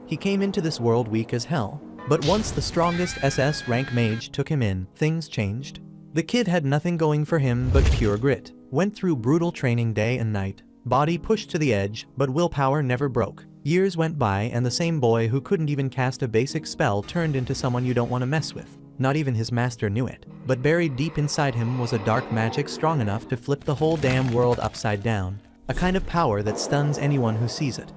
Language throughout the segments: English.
He came into this world weak as hell, but once the strongest SS rank mage took him in, things changed. The kid had nothing going for him but pure grit, went through brutal training day and night, body pushed to the edge, but willpower never broke. Years went by and the same boy who couldn't even cast a basic spell turned into someone you don't want to mess with. Not even his master knew it, but buried deep inside him was a dark magic strong enough to flip the whole damn world upside down, a kind of power that stuns anyone who sees it.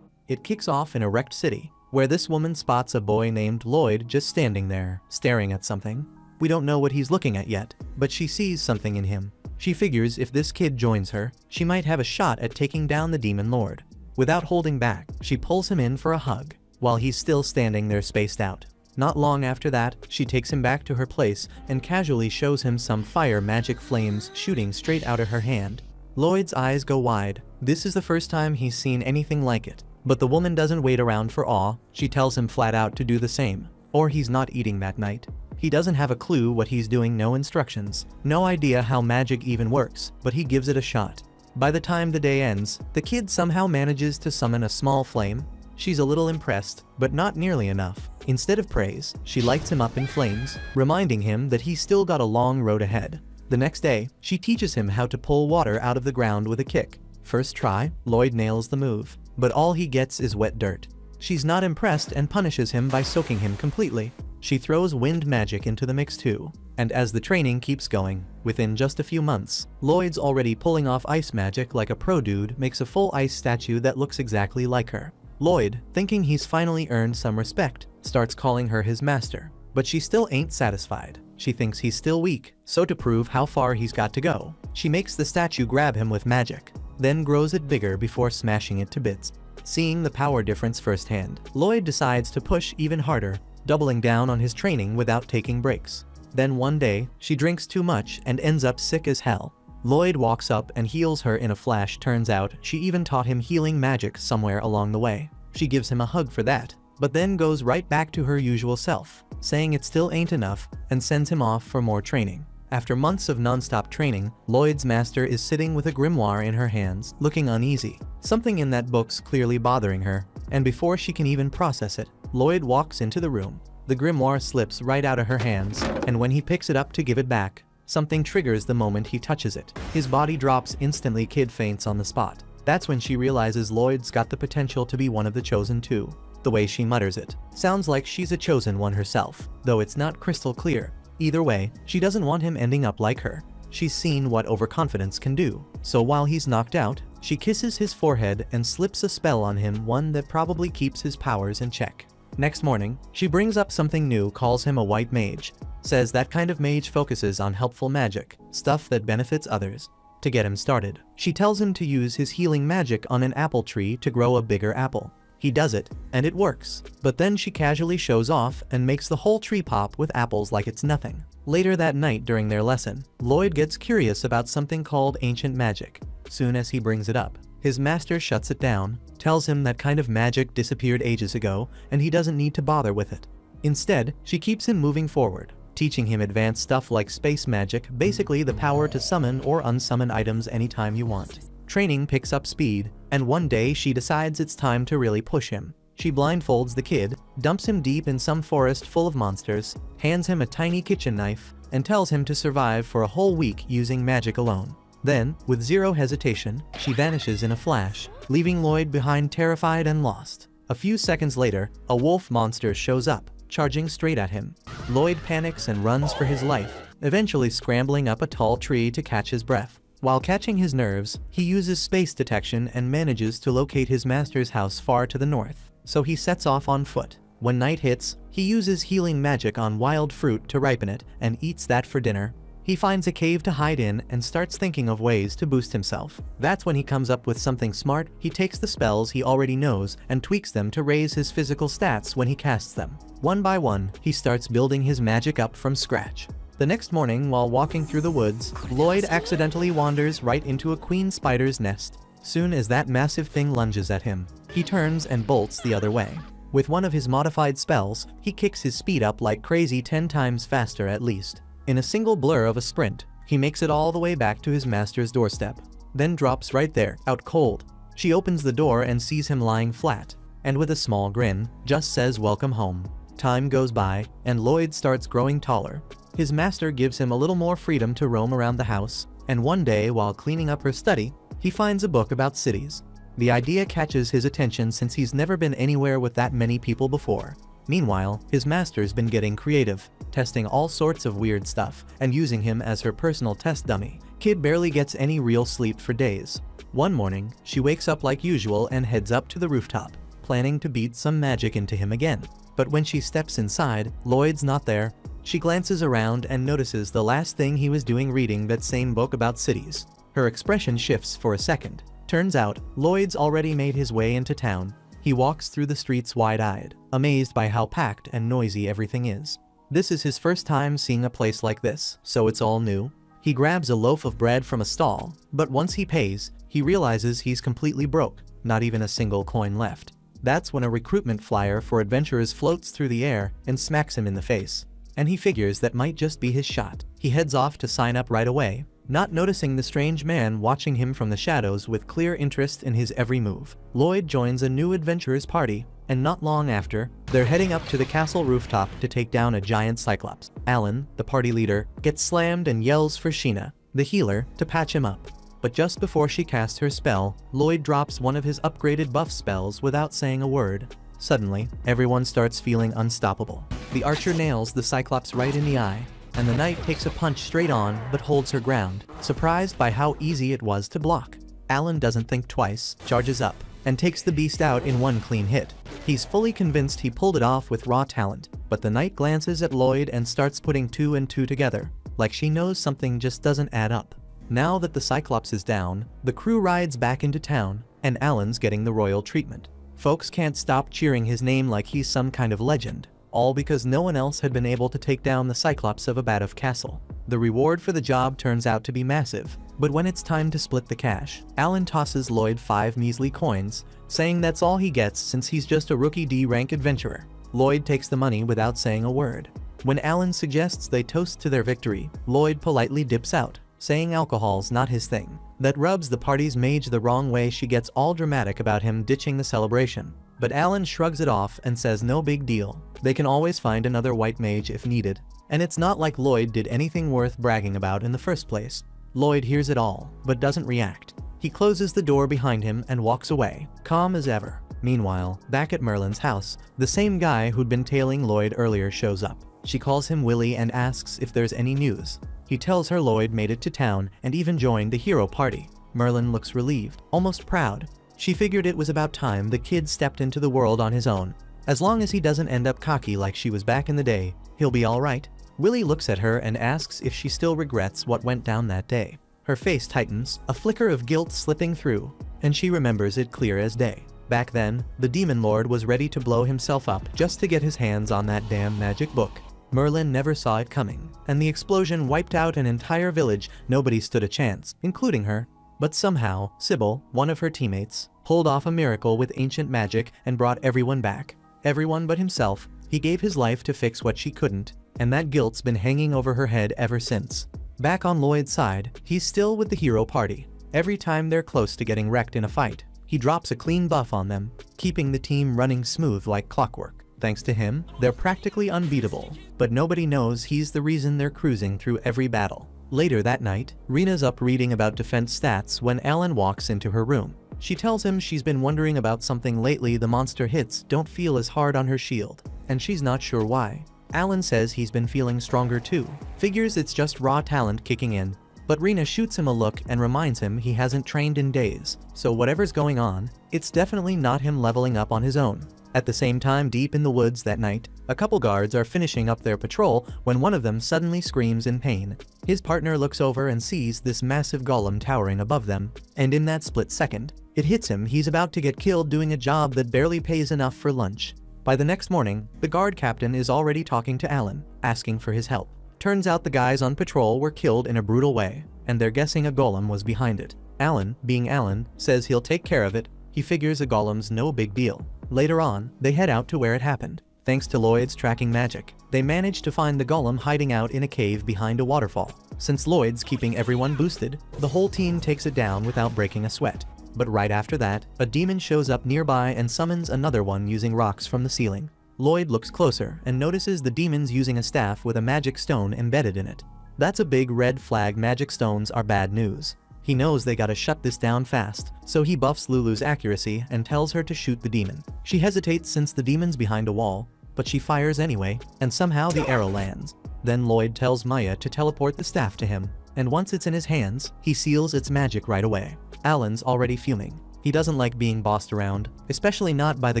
It kicks off in a wrecked city, where this woman spots a boy named Lloyd just standing there, staring at something. We don't know what he's looking at yet, but she sees something in him. She figures if this kid joins her, she might have a shot at taking down the demon lord. Without holding back, she pulls him in for a hug, while he's still standing there spaced out. Not long after that, she takes him back to her place and casually shows him some fire magic flames shooting straight out of her hand. Lloyd's eyes go wide. This is the first time he's seen anything like it. But the woman doesn't wait around for awe, she tells him flat out to do the same, or he's not eating that night. He doesn't have a clue what he's doing, no instructions, no idea how magic even works, but he gives it a shot. By the time the day ends, the kid somehow manages to summon a small flame. She's a little impressed, but not nearly enough. Instead of praise, she lights him up in flames, reminding him that he's still got a long road ahead. The next day, she teaches him how to pull water out of the ground with a kick. First try, Lloyd nails the move, but all he gets is wet dirt. She's not impressed and punishes him by soaking him completely. She throws wind magic into the mix too, and as the training keeps going, within just a few months, Lloyd's already pulling off ice magic like a pro dude, makes a full ice statue that looks exactly like her. Lloyd, thinking he's finally earned some respect, starts calling her his master, but she still ain't satisfied. She thinks he's still weak, so to prove how far he's got to go, she makes the statue grab him with magic, then grows it bigger before smashing it to bits. Seeing the power difference firsthand, Lloyd decides to push even harder, doubling down on his training without taking breaks. Then one day, she drinks too much and ends up sick as hell. Lloyd walks up and heals her in a flash. Turns out, she even taught him healing magic somewhere along the way. She gives him a hug for that, but then goes right back to her usual self, saying it still ain't enough, and sends him off for more training. After months of non-stop training, Lloyd's master is sitting with a grimoire in her hands, looking uneasy. Something in that book's clearly bothering her, and before she can even process it, Lloyd walks into the room. The grimoire slips right out of her hands, and when he picks it up to give it back, something triggers the moment he touches it. His body drops instantly, kid faints on the spot. That's when she realizes Lloyd's got the potential to be one of the chosen two. The way she mutters it sounds like she's a chosen one herself, though it's not crystal clear. Either way, she doesn't want him ending up like her. She's seen what overconfidence can do, so while he's knocked out, she kisses his forehead and slips a spell on him, one that probably keeps his powers in check. Next morning, she brings up something new, calls him a white mage, says that kind of mage focuses on helpful magic, stuff that benefits others. To get him started, she tells him to use his healing magic on an apple tree to grow a bigger apple. He does it, and it works, but then she casually shows off and makes the whole tree pop with apples like it's nothing. Later that night during their lesson, Lloyd gets curious about something called ancient magic. Soon as he brings it up, his master shuts it down, tells him that kind of magic disappeared ages ago and he doesn't need to bother with it. Instead, she keeps him moving forward, teaching him advanced stuff like space magic, basically the power to summon or unsummon items anytime you want. Training picks up speed, and one day she decides it's time to really push him. She blindfolds the kid, dumps him deep in some forest full of monsters, hands him a tiny kitchen knife, and tells him to survive for a whole week using magic alone. Then, with zero hesitation, she vanishes in a flash, leaving Lloyd behind terrified and lost. A few seconds later, a wolf monster shows up, charging straight at him. Lloyd panics and runs for his life, eventually scrambling up a tall tree to catch his breath. While catching his nerves, he uses space detection and manages to locate his master's house far to the north, so he sets off on foot. When night hits, he uses healing magic on wild fruit to ripen it and eats that for dinner. He finds a cave to hide in and starts thinking of ways to boost himself. That's when he comes up with something smart. He takes the spells he already knows and tweaks them to raise his physical stats when he casts them. One by one, he starts building his magic up from scratch. The next morning, while walking through the woods, Lloyd accidentally wanders right into a queen spider's nest. Soon as that massive thing lunges at him, he turns and bolts the other way. With one of his modified spells, he kicks his speed up like crazy, 10 times faster at least. In a single blur of a sprint, he makes it all the way back to his master's doorstep, then drops right there, out cold. She opens the door and sees him lying flat. and with a small grin, just says welcome home. Time goes by, and Lloyd starts growing taller. His master gives him a little more freedom to roam around the house, and one day while cleaning up her study, he finds a book about cities. The idea catches his attention since he's never been anywhere with that many people before. Meanwhile, his master's been getting creative, testing all sorts of weird stuff, and using him as her personal test dummy. Kid barely gets any real sleep for days. One morning, she wakes up like usual and heads up to the rooftop, planning to beat some magic into him again. But when she steps inside, Lloyd's not there. She glances around and notices the last thing he was doing reading that same book about cities. Her expression shifts for a second. Turns out, Lloyd's already made his way into town. He walks through the streets wide-eyed, amazed by how packed and noisy everything is. This is his first time seeing a place like this, so it's all new. He grabs a loaf of bread from a stall, but once he pays, he realizes he's completely broke, not even a single coin left. That's when a recruitment flyer for adventurers floats through the air and smacks him in the face. And he figures that might just be his shot. He heads off to sign up right away, not noticing the strange man watching him from the shadows with clear interest in his every move. Lloyd joins a new adventurers party, and not long after, they're heading up to the castle rooftop to take down a giant cyclops. Alan, the party leader, gets slammed and yells for Sheena, the healer, to patch him up. But just before she casts her spell, Lloyd drops one of his upgraded buff spells without saying a word. Suddenly, everyone starts feeling unstoppable. The archer nails the cyclops right in the eye, and the knight takes a punch straight on but holds her ground, surprised by how easy it was to block. Alan doesn't think twice, charges up, and takes the beast out in one clean hit. He's fully convinced he pulled it off with raw talent, but the knight glances at Lloyd and starts putting two and two together, like she knows something just doesn't add up. Now that the cyclops is down, the crew rides back into town, and Alan's getting the royal treatment. Folks can't stop cheering his name like he's some kind of legend, all because no one else had been able to take down the cyclops of Abadov Castle. The reward for the job turns out to be massive, but when it's time to split the cash, Alan tosses Lloyd 5 measly coins, saying that's all he gets since he's just a rookie D-rank adventurer. Lloyd takes the money without saying a word. When Alan suggests they toast to their victory, Lloyd politely dips out, saying alcohol's not his thing. That rubs the party's mage the wrong way. She gets all dramatic about him ditching the celebration. But Alan shrugs it off and says no big deal. They can always find another white mage if needed. And it's not like Lloyd did anything worth bragging about in the first place. Lloyd hears it all, but doesn't react. He closes the door behind him and walks away, calm as ever. Meanwhile, back at Merlin's house, the same guy who'd been tailing Lloyd earlier shows up. She calls him Willie and asks if there's any news. He tells her Lloyd made it to town and even joined the hero party. Merlin looks relieved, almost proud. She figured it was about time the kid stepped into the world on his own. As long as he doesn't end up cocky like she was back in the day, he'll be alright. Willie looks at her and asks if she still regrets what went down that day. Her face tightens, a flicker of guilt slipping through, and she remembers it clear as day. Back then, the Demon Lord was ready to blow himself up just to get his hands on that damn magic book. Merlin never saw it coming, and the explosion wiped out an entire village. Nobody stood a chance, including her. But somehow, Sybil, one of her teammates, pulled off a miracle with ancient magic and brought everyone back. Everyone but himself. He gave his life to fix what she couldn't, and that guilt's been hanging over her head ever since. Back on Lloyd's side, he's still with the hero party. Every time they're close to getting wrecked in a fight, he drops a clean buff on them, keeping the team running smooth like clockwork. Thanks to him, they're practically unbeatable, but nobody knows he's the reason they're cruising through every battle. Later that night, Rena's up reading about defense stats when Alan walks into her room. She tells him she's been wondering about something lately. The monster hits don't feel as hard on her shield, and she's not sure why. Alan says he's been feeling stronger too, figures it's just raw talent kicking in, but Rena shoots him a look and reminds him he hasn't trained in days, so whatever's going on, it's definitely not him leveling up on his own. At the same time, deep in the woods that night, a couple guards are finishing up their patrol when one of them suddenly screams in pain. His partner looks over and sees this massive golem towering above them, and in that split second, it hits him. He's about to get killed doing a job that barely pays enough for lunch. By the next morning, the guard captain is already talking to Alan, asking for his help. Turns out the guys on patrol were killed in a brutal way, and they're guessing a golem was behind it. Alan, being Alan, says he'll take care of it. He figures a golem's no big deal. Later on, they head out to where it happened. Thanks to Lloyd's tracking magic, they manage to find the golem hiding out in a cave behind a waterfall. Since Lloyd's keeping everyone boosted, the whole team takes it down without breaking a sweat. But right after that, a demon shows up nearby and summons another one using rocks from the ceiling. Lloyd looks closer and notices the demon's using a staff with a magic stone embedded in it. That's a big red flag. Magic stones are bad news. He knows they gotta shut this down fast, so he buffs Lulu's accuracy and tells her to shoot the demon. She hesitates since the demon's behind a wall, but she fires anyway, and somehow the arrow lands. Then Lloyd tells Maya to teleport the staff to him, and once it's in his hands, he seals its magic right away. Alan's already fuming. He doesn't like being bossed around, especially not by the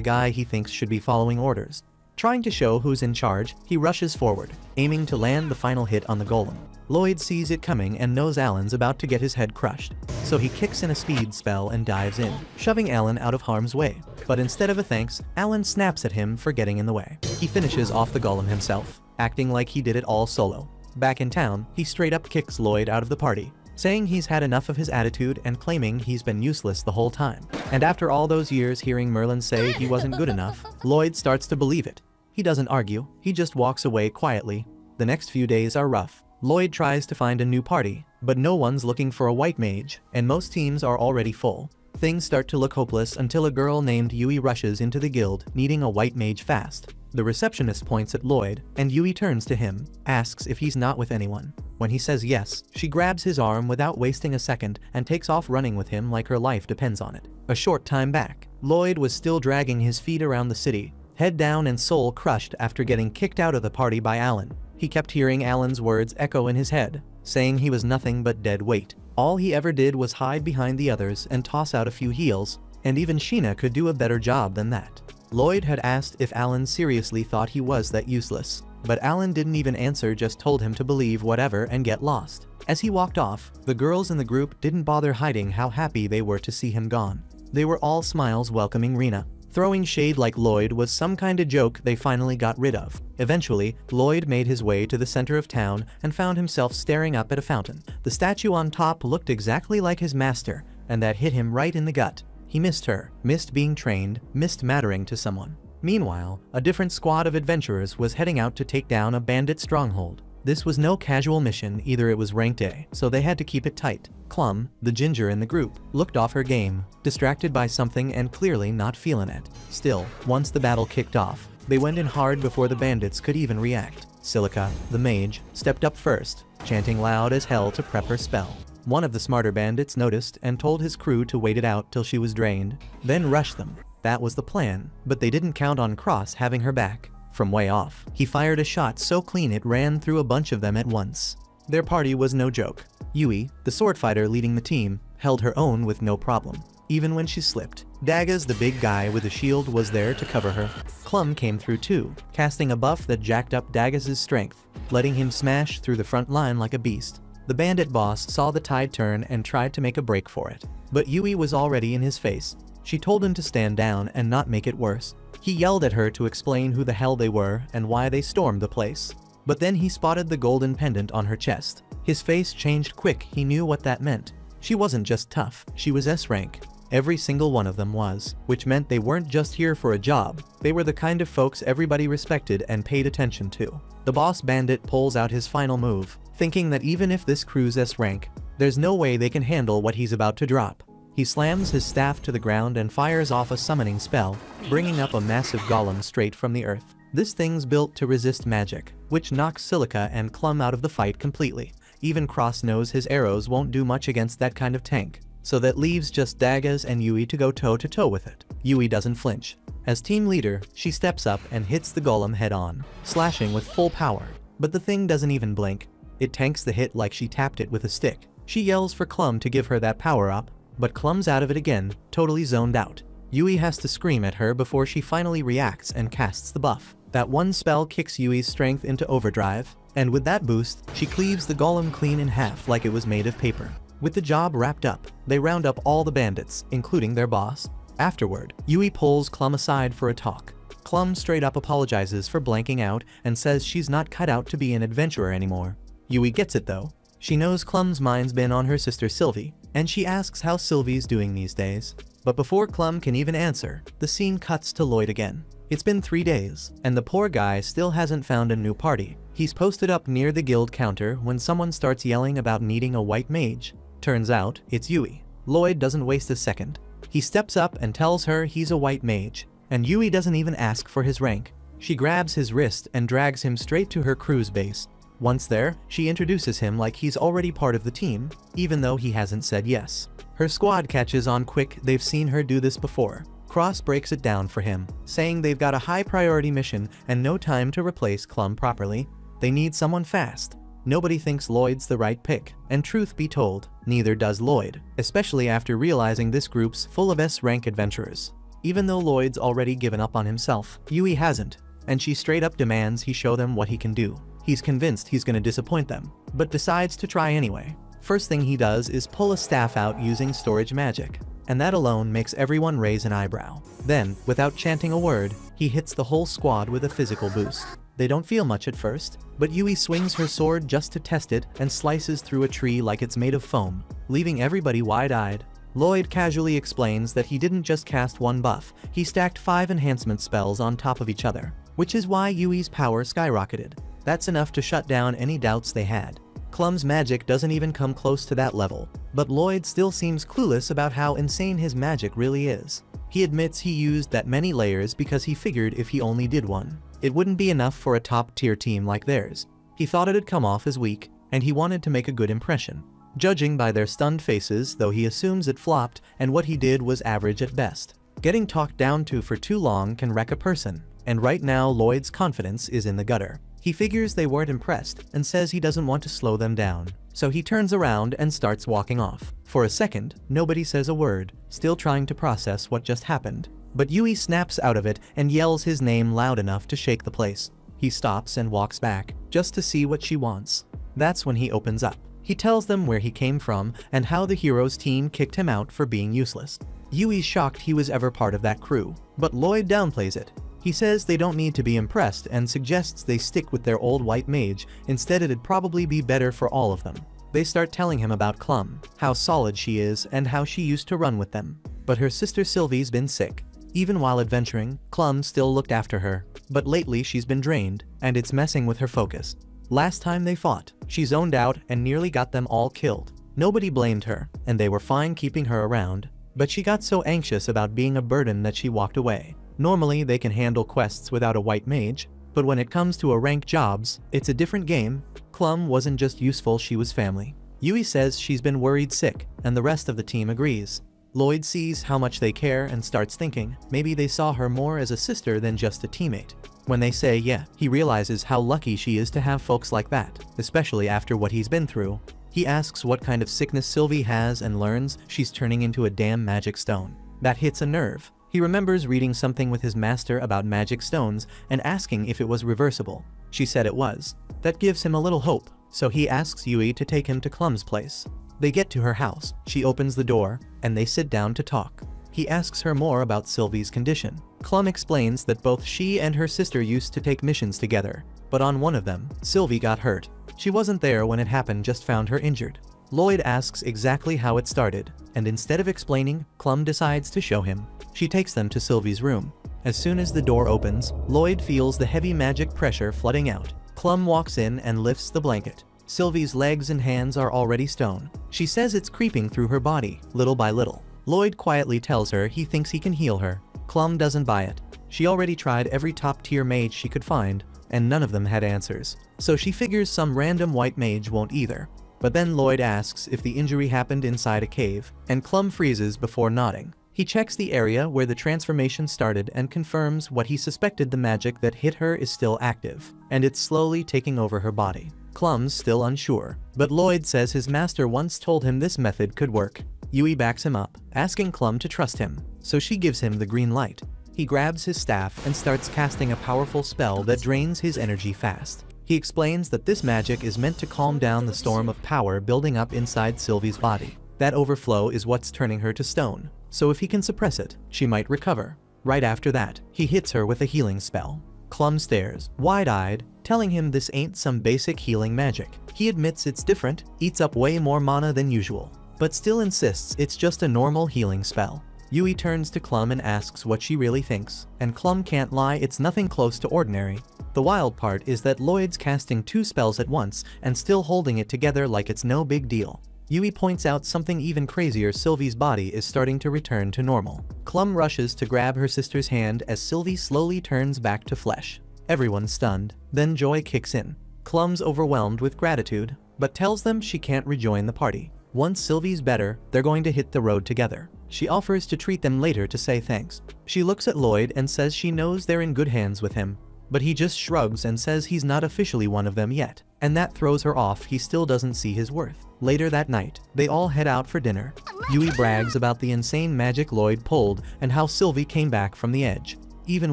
guy he thinks should be following orders. Trying to show who's in charge, he rushes forward, aiming to land the final hit on the golem. Lloyd sees it coming and knows Alan's about to get his head crushed, so he kicks in a speed spell and dives in, shoving Alan out of harm's way. But instead of a thanks, Alan snaps at him for getting in the way. He finishes off the golem himself, acting like he did it all solo. Back in town, he straight up kicks Lloyd out of the party, saying he's had enough of his attitude and claiming he's been useless the whole time. And after all those years hearing Merlin say he wasn't good enough, Lloyd starts to believe it. He doesn't argue, he just walks away quietly. The next few days are rough. Lloyd tries to find a new party, but no one's looking for a white mage, and most teams are already full. Things start to look hopeless until a girl named Yui rushes into the guild, needing a white mage fast. The receptionist points at Lloyd, and Yui turns to him, asks if he's not with anyone. When he says yes, she grabs his arm without wasting a second and takes off running with him like her life depends on it. A short time back, Lloyd was still dragging his feet around the city, head down and soul crushed after getting kicked out of the party by Alan. He kept hearing Alan's words echo in his head, saying he was nothing but dead weight. All he ever did was hide behind the others and toss out a few heals, and even Sheena could do a better job than that. Lloyd had asked if Alan seriously thought he was that useless, but Alan didn't even answer, just told him to believe whatever and get lost. As he walked off, the girls in the group didn't bother hiding how happy they were to see him gone. They were all smiles welcoming Rena. Throwing shade like Lloyd was some kind of joke they finally got rid of. Eventually, Lloyd made his way to the center of town and found himself staring up at a fountain. The statue on top looked exactly like his master, and that hit him right in the gut. He missed her, missed being trained, missed mattering to someone. Meanwhile, a different squad of adventurers was heading out to take down a bandit stronghold. This was no casual mission either, it was ranked A, so they had to keep it tight. Clum, the ginger in the group, looked off her game, distracted by something and clearly not feeling it. Still, once the battle kicked off, they went in hard before the bandits could even react. Silica, the mage, stepped up first, chanting loud as hell to prep her spell. One of the smarter bandits noticed and told his crew to wait it out till she was drained, then rush them. That was the plan, but they didn't count on Cross having her back. From way off, he fired a shot so clean it ran through a bunch of them at once. Their party was no joke. Yui, the sword fighter leading the team, held her own with no problem, even when she slipped. Dagas, the big guy with a shield, was there to cover her. Clum came through too, casting a buff that jacked up Dagas' strength, letting him smash through the front line like a beast. The bandit boss saw the tide turn and tried to make a break for it, but Yui was already in his face. She told him to stand down and not make it worse. He yelled at her to explain who the hell they were and why they stormed the place. But then he spotted the golden pendant on her chest. His face changed quick, he knew what that meant. She wasn't just tough, she was S rank. Every single one of them was, which meant they weren't just here for a job, they were the kind of folks everybody respected and paid attention to. The boss bandit pulls out his final move, thinking that even if this crew's S rank, there's no way they can handle what he's about to drop. He slams his staff to the ground and fires off a summoning spell, bringing up a massive golem straight from the earth. This thing's built to resist magic, which knocks Silica and Clum out of the fight completely. Even Cross knows his arrows won't do much against that kind of tank, so that leaves just Dagas and Yui to go toe-to-toe with it. Yui doesn't flinch. As team leader, she steps up and hits the golem head-on, slashing with full power. But the thing doesn't even blink. It tanks the hit like she tapped it with a stick. She yells for Clum to give her that power-up, but Clum's out of it again, totally zoned out. Yui has to scream at her before she finally reacts and casts the buff. That one spell kicks Yui's strength into overdrive, and with that boost, she cleaves the golem clean in half like it was made of paper. With the job wrapped up, they round up all the bandits, including their boss. Afterward, Yui pulls Clum aside for a talk. Clum straight up apologizes for blanking out and says she's not cut out to be an adventurer anymore. Yui gets it though. She knows Clum's mind's been on her sister Sylvie, and she asks how Sylvie's doing these days. But before Clum can even answer, the scene cuts to Lloyd again. It's been 3 days, and the poor guy still hasn't found a new party. He's posted up near the guild counter when someone starts yelling about needing a white mage. Turns out, it's Yui. Lloyd doesn't waste a second. He steps up and tells her he's a white mage, and Yui doesn't even ask for his rank. She grabs his wrist and drags him straight to her crew's base. Once there, she introduces him like he's already part of the team, even though he hasn't said yes. Her squad catches on quick, they've seen her do this before. Cross breaks it down for him, saying they've got a high priority mission and no time to replace Clum properly. They need someone fast. Nobody thinks Lloyd's the right pick, and truth be told, neither does Lloyd, especially after realizing this group's full of S-rank adventurers. Even though Lloyd's already given up on himself, Yui hasn't, and she straight up demands he show them what he can do. He's convinced he's gonna disappoint them, but decides to try anyway. First thing he does is pull a staff out using storage magic, and that alone makes everyone raise an eyebrow. Then, without chanting a word, he hits the whole squad with a physical boost. They don't feel much at first, but Yui swings her sword just to test it and slices through a tree like it's made of foam, leaving everybody wide-eyed. Lloyd casually explains that he didn't just cast one buff, he stacked 5 enhancement spells on top of each other, which is why Yui's power skyrocketed. That's enough to shut down any doubts they had. Clum's magic doesn't even come close to that level, but Lloyd still seems clueless about how insane his magic really is. He admits he used that many layers because he figured if he only did one, it wouldn't be enough for a top-tier team like theirs. He thought it'd come off as weak, and he wanted to make a good impression. Judging by their stunned faces, though, he assumes it flopped and what he did was average at best. Getting talked down to for too long can wreck a person, and right now Lloyd's confidence is in the gutter. He figures they weren't impressed and says he doesn't want to slow them down, so he turns around and starts walking off. For a second, nobody says a word, still trying to process what just happened. But Yui snaps out of it and yells his name loud enough to shake the place. He stops and walks back, just to see what she wants. That's when he opens up. He tells them where he came from and how the hero's team kicked him out for being useless. Yui's shocked he was ever part of that crew, but Lloyd downplays it. He says they don't need to be impressed and suggests they stick with their old white mage, instead it'd probably be better for all of them. They start telling him about Clum, how solid she is and how she used to run with them. But her sister Sylvie's been sick. Even while adventuring, Clum still looked after her, but lately she's been drained, and it's messing with her focus. Last time they fought, she zoned out and nearly got them all killed. Nobody blamed her, and they were fine keeping her around, but she got so anxious about being a burden that she walked away. Normally they can handle quests without a white mage, but when it comes to rank jobs, it's a different game. Clum wasn't just useful, she was family. Yui says she's been worried sick, and the rest of the team agrees. Lloyd sees how much they care and starts thinking maybe they saw her more as a sister than just a teammate. When they say yeah, he realizes how lucky she is to have folks like that, especially after what he's been through. He asks what kind of sickness Sylvie has and learns she's turning into a damn magic stone. That hits a nerve. He remembers reading something with his master about magic stones and asking if it was reversible. She said it was. That gives him a little hope, so he asks Yui to take him to Clum's place. They get to her house, she opens the door, and they sit down to talk. He asks her more about Sylvie's condition. Clum explains that both she and her sister used to take missions together, but on one of them, Sylvie got hurt. She wasn't there when it happened, just found her injured. Lloyd asks exactly how it started, and instead of explaining, Clum decides to show him. She takes them to Sylvie's room. As soon as the door opens, Lloyd feels the heavy magic pressure flooding out. Clum walks in and lifts the blanket. Sylvie's legs and hands are already stone. She says it's creeping through her body, little by little. Lloyd quietly tells her he thinks he can heal her. Clum doesn't buy it. She already tried every top-tier mage she could find, and none of them had answers. So she figures some random white mage won't either. But then Lloyd asks if the injury happened inside a cave, and Clum freezes before nodding. He checks the area where the transformation started and confirms what he suspected: the magic that hit her is still active, and it's slowly taking over her body. Clum's still unsure, but Lloyd says his master once told him this method could work. Yui backs him up, asking Clum to trust him, so she gives him the green light. He grabs his staff and starts casting a powerful spell that drains his energy fast. He explains that this magic is meant to calm down the storm of power building up inside Sylvie's body. That overflow is what's turning her to stone, so if he can suppress it, she might recover. Right after that, he hits her with a healing spell. Clum stares, wide-eyed, telling him this ain't some basic healing magic. He admits it's different, eats up way more mana than usual, but still insists it's just a normal healing spell. Yui turns to Clum and asks what she really thinks, and Clum can't lie, it's nothing close to ordinary. The wild part is that Lloyd's casting 2 spells at once and still holding it together like it's no big deal. Yui points out something even crazier: Sylvie's body is starting to return to normal. Clum rushes to grab her sister's hand as Sylvie slowly turns back to flesh. Everyone's stunned, then joy kicks in. Clum's overwhelmed with gratitude, but tells them she can't rejoin the party. Once Sylvie's better, they're going to hit the road together. She offers to treat them later to say thanks. She looks at Lloyd and says she knows they're in good hands with him, but he just shrugs and says he's not officially one of them yet, and that throws her off. He still doesn't see his worth. Later that night, they all head out for dinner. Yui brags about the insane magic Lloyd pulled and how Sylvie came back from the edge. Even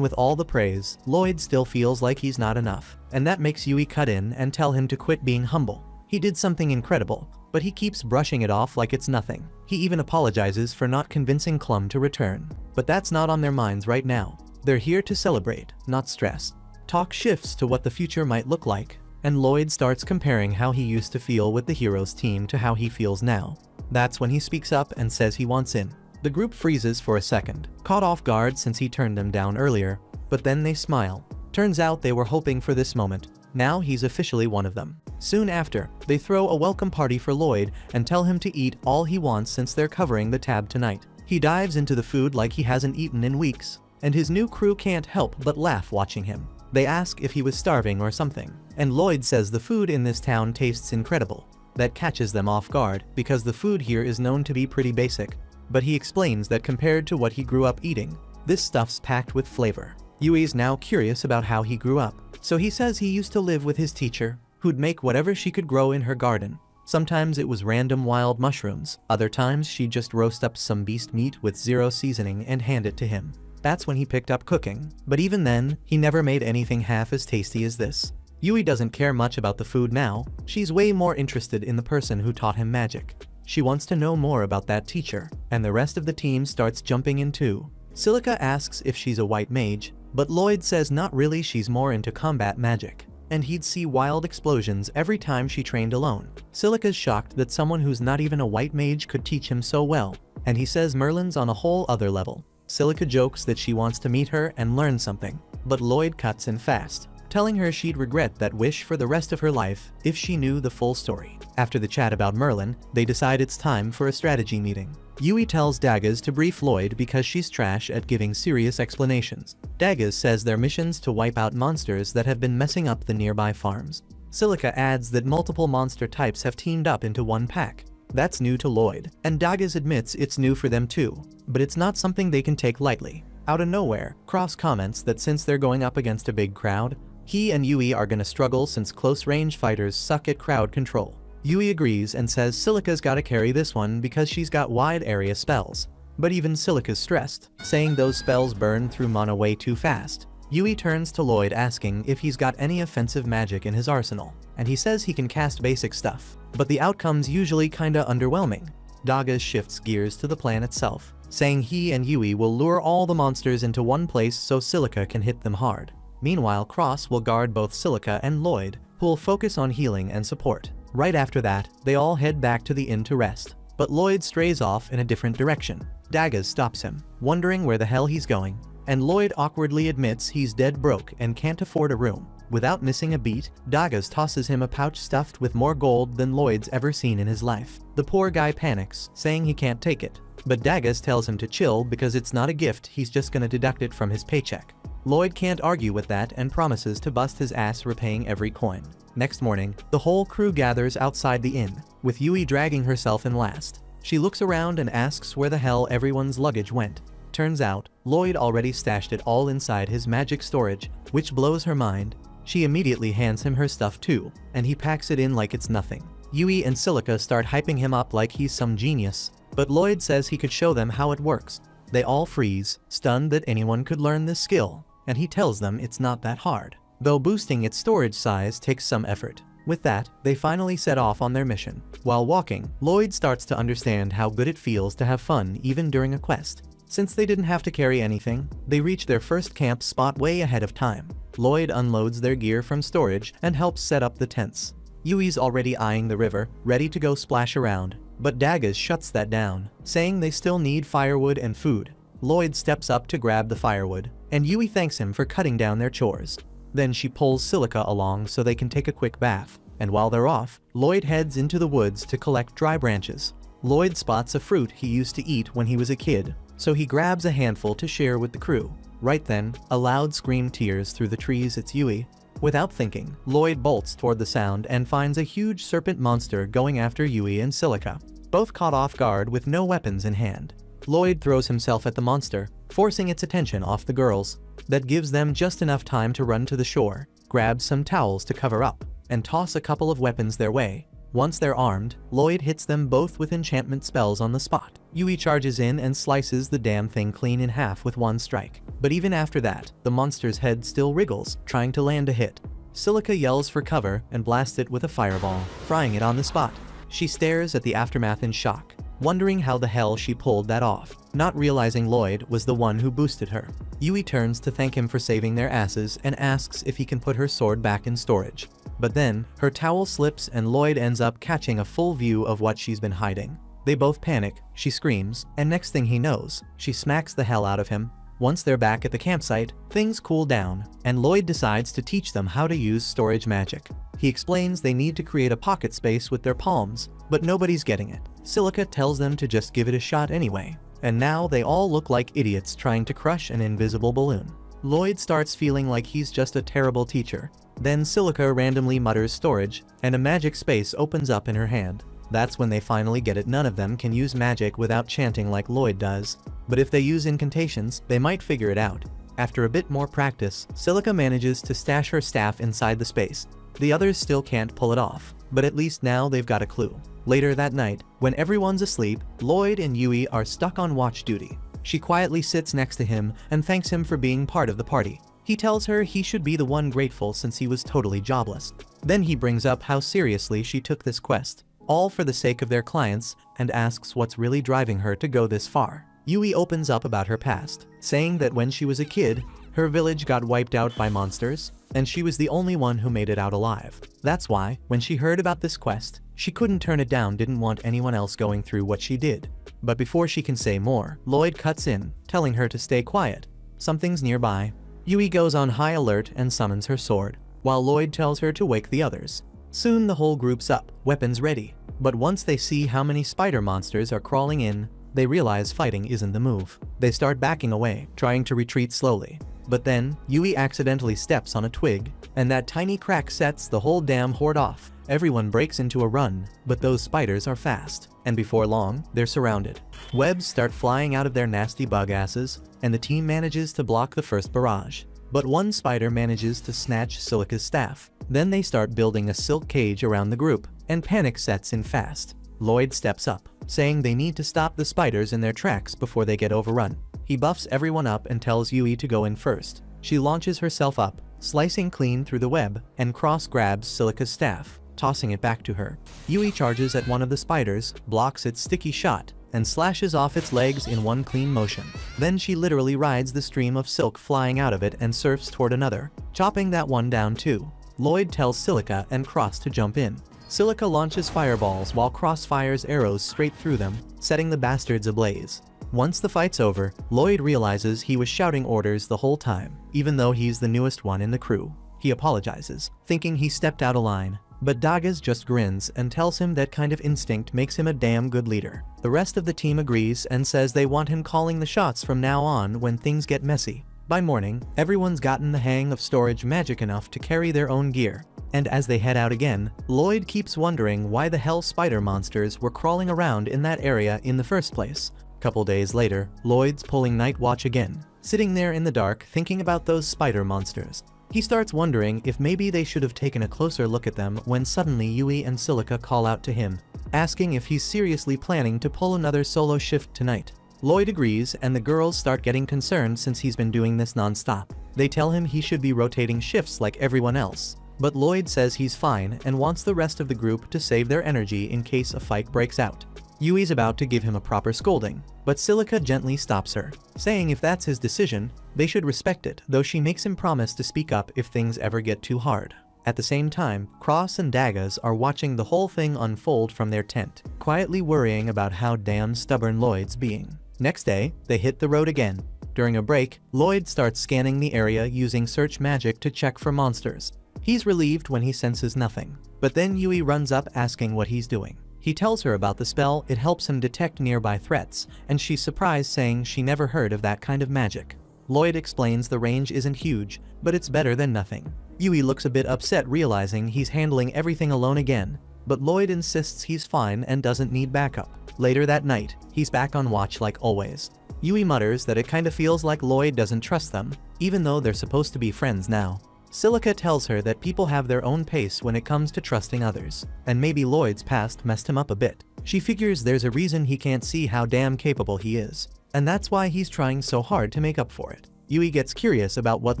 with all the praise, Lloyd still feels like he's not enough, and that makes Yui cut in and tell him to quit being humble. He did something incredible, but he keeps brushing it off like it's nothing. He even apologizes for not convincing Clum to return. But that's not on their minds right now. They're here to celebrate, not stress. Talk shifts to what the future might look like, and Lloyd starts comparing how he used to feel with the heroes team to how he feels now. That's when he speaks up and says he wants in. The group freezes for a second, caught off guard since he turned them down earlier, but then they smile. Turns out they were hoping for this moment. Now he's officially one of them. Soon after, they throw a welcome party for Lloyd and tell him to eat all he wants since they're covering the tab tonight. He dives into the food like he hasn't eaten in weeks, and his new crew can't help but laugh watching him. They ask if he was starving or something, and Lloyd says the food in this town tastes incredible. That catches them off guard because the food here is known to be pretty basic, but he explains that compared to what he grew up eating, this stuff's packed with flavor. Yui's now curious about how he grew up, so he says he used to live with his teacher, who'd make whatever she could grow in her garden. Sometimes it was random wild mushrooms, other times she'd just roast up some beast meat with zero seasoning and hand it to him. That's when he picked up cooking, but even then, he never made anything half as tasty as this. Yui doesn't care much about the food now. She's way more interested in the person who taught him magic. She wants to know more about that teacher, and the rest of the team starts jumping in too. Silica asks if she's a white mage, but Lloyd says not really, she's more into combat magic, and he'd see wild explosions every time she trained alone. Silica's shocked that someone who's not even a white mage could teach him so well, and he says Merlin's on a whole other level. Silica jokes that she wants to meet her and learn something, but Lloyd cuts in fast, telling her she'd regret that wish for the rest of her life if she knew the full story. After the chat about Merlin, they decide it's time for a strategy meeting. Yui tells Daggers to brief Lloyd because she's trash at giving serious explanations. Daggers says their mission's to wipe out monsters that have been messing up the nearby farms. Silica adds that multiple monster types have teamed up into one pack. That's new to Lloyd, and Daggers admits it's new for them too, but it's not something they can take lightly. Out of nowhere, Cross comments that since they're going up against a big crowd, he and Yui are gonna struggle since close-range fighters suck at crowd control. Yui agrees and says Silica's gotta carry this one because she's got wide area spells. But even Silica's stressed, saying those spells burn through mana way too fast. Yui turns to Lloyd asking if he's got any offensive magic in his arsenal, and he says he can cast basic stuff, but the outcome's usually kinda underwhelming. Daggers shifts gears to the plan itself, saying he and Yui will lure all the monsters into one place so Silica can hit them hard. Meanwhile, Cross will guard both Silica and Lloyd, who'll focus on healing and support. Right after that, they all head back to the inn to rest, but Lloyd strays off in a different direction. Daggers stops him, wondering where the hell he's going, and Lloyd awkwardly admits he's dead broke and can't afford a room. Without missing a beat, Daggers tosses him a pouch stuffed with more gold than Lloyd's ever seen in his life. The poor guy panics, saying he can't take it, but Daggers tells him to chill because it's not a gift, he's just gonna deduct it from his paycheck. Lloyd can't argue with that and promises to bust his ass repaying every coin. Next morning, the whole crew gathers outside the inn, with Yui dragging herself in last. She looks around and asks where the hell everyone's luggage went. Turns out, Lloyd already stashed it all inside his magic storage, which blows her mind. She immediately hands him her stuff too, and he packs it in like it's nothing. Yui and Silica start hyping him up like he's some genius, but Lloyd says he could show them how it works. They all freeze, stunned that anyone could learn this skill, and he tells them it's not that hard, though boosting its storage size takes some effort. With that, they finally set off on their mission. While walking, Lloyd starts to understand how good it feels to have fun even during a quest. Since they didn't have to carry anything, they reach their first camp spot way ahead of time. Lloyd unloads their gear from storage and helps set up the tents. Yui's already eyeing the river, ready to go splash around, but Daggers shuts that down, saying they still need firewood and food. Lloyd steps up to grab the firewood, and Yui thanks him for cutting down their chores. Then she pulls Silica along so they can take a quick bath. and while they're off, Lloyd heads into the woods to collect dry branches. Lloyd spots a fruit he used to eat when he was a kid, so he grabs a handful to share with the crew. Right then, a loud scream tears through the trees. It's Yui. Without thinking, Lloyd bolts toward the sound and finds a huge serpent monster going after Yui and Silica, both caught off guard with no weapons in hand. Lloyd throws himself at the monster, forcing its attention off the girls. That gives them just enough time to run to the shore, grab some towels to cover up, and toss a couple of weapons their way. Once they're armed, Lloyd hits them both with enchantment spells on the spot. Yui charges in and slices the damn thing clean in half with one strike. But even after that, the monster's head still wriggles, trying to land a hit. Silica yells for cover and blasts it with a fireball, frying it on the spot. She stares at the aftermath in shock, wondering how the hell she pulled that off, not realizing Lloyd was the one who boosted her. Yui turns to thank him for saving their asses and asks if he can put her sword back in storage. But then, her towel slips and Lloyd ends up catching a full view of what she's been hiding. They both panic, she screams, and next thing he knows, she smacks the hell out of him. Once they're back at the campsite, things cool down, and Lloyd decides to teach them how to use storage magic. He explains they need to create a pocket space with their palms, but nobody's getting it. Silica tells them to just give it a shot anyway, and now they all look like idiots trying to crush an invisible balloon. Lloyd starts feeling like he's just a terrible teacher. Then Silica randomly mutters storage, and a magic space opens up in her hand. That's when they finally get it. None of them can use magic without chanting like Lloyd does, but if they use incantations, they might figure it out. After a bit more practice, Silica manages to stash her staff inside the space. The others still can't pull it off, but at least now they've got a clue. Later that night, when everyone's asleep, Lloyd and Yui are stuck on watch duty. She quietly sits next to him and thanks him for being part of the party. He tells her he should be the one grateful since he was totally jobless. Then he brings up how seriously she took this quest, all for the sake of their clients, and asks what's really driving her to go this far. Yui opens up about her past, saying that when she was a kid, her village got wiped out by monsters, and she was the only one who made it out alive. That's why, when she heard about this quest, she couldn't turn it down, didn't want anyone else going through what she did. But before she can say more, Lloyd cuts in, telling her to stay quiet. Something's nearby. Yui goes on high alert and summons her sword, while Lloyd tells her to wake the others. Soon the whole group's up, weapons ready. But once they see how many spider monsters are crawling in, they realize fighting isn't the move. They start backing away, trying to retreat slowly. But then, Yui accidentally steps on a twig, and that tiny crack sets the whole damn horde off. Everyone breaks into a run, but those spiders are fast, and before long, they're surrounded. Webs start flying out of their nasty bug asses, and the team manages to block the first barrage. But one spider manages to snatch Silica's staff. Then they start building a silk cage around the group, and panic sets in fast. Lloyd steps up, saying they need to stop the spiders in their tracks before they get overrun. He buffs everyone up and tells Yui to go in first. She launches herself up, slicing clean through the web, and cross-grabs Silica's staff, tossing it back to her. Yui charges at one of the spiders, blocks its sticky shot, and slashes off its legs in one clean motion. Then she literally rides the stream of silk flying out of it and surfs toward another, chopping that one down too. Lloyd tells Silica and Cross to jump in. Silica launches fireballs while Cross fires arrows straight through them, setting the bastards ablaze. Once the fight's over, Lloyd realizes he was shouting orders the whole time, even though he's the newest one in the crew. He apologizes, thinking he stepped out of line, but Dagas just grins and tells him that kind of instinct makes him a damn good leader. The rest of the team agrees and says they want him calling the shots from now on when things get messy. By morning, everyone's gotten the hang of storage magic enough to carry their own gear, and as they head out again, Lloyd keeps wondering why the hell spider monsters were crawling around in that area in the first place. Couple days later, Lloyd's pulling night watch again, sitting there in the dark thinking about those spider monsters. He starts wondering if maybe they should have taken a closer look at them when suddenly Yui and Silica call out to him, asking if he's seriously planning to pull another solo shift tonight. Lloyd agrees and the girls start getting concerned since he's been doing this non-stop. They tell him he should be rotating shifts like everyone else, but Lloyd says he's fine and wants the rest of the group to save their energy in case a fight breaks out. Yui's about to give him a proper scolding, but Silica gently stops her, saying if that's his decision, they should respect it, though she makes him promise to speak up if things ever get too hard. At the same time, Cross and Dagas are watching the whole thing unfold from their tent, quietly worrying about how damn stubborn Lloyd's being. Next day, they hit the road again. During a break, Lloyd starts scanning the area using search magic to check for monsters. He's relieved when he senses nothing. But then Yui runs up asking what he's doing. He tells her about the spell, it helps him detect nearby threats, and she's surprised saying she never heard of that kind of magic. Lloyd explains the range isn't huge, but it's better than nothing. Yui looks a bit upset realizing he's handling everything alone again, but Lloyd insists he's fine and doesn't need backup. Later that night, he's back on watch like always. Yui mutters that it kinda feels like Lloyd doesn't trust them, even though they're supposed to be friends now. Silica tells her that people have their own pace when it comes to trusting others, and maybe Lloyd's past messed him up a bit. She figures there's a reason he can't see how damn capable he is, and that's why he's trying so hard to make up for it. Yui gets curious about what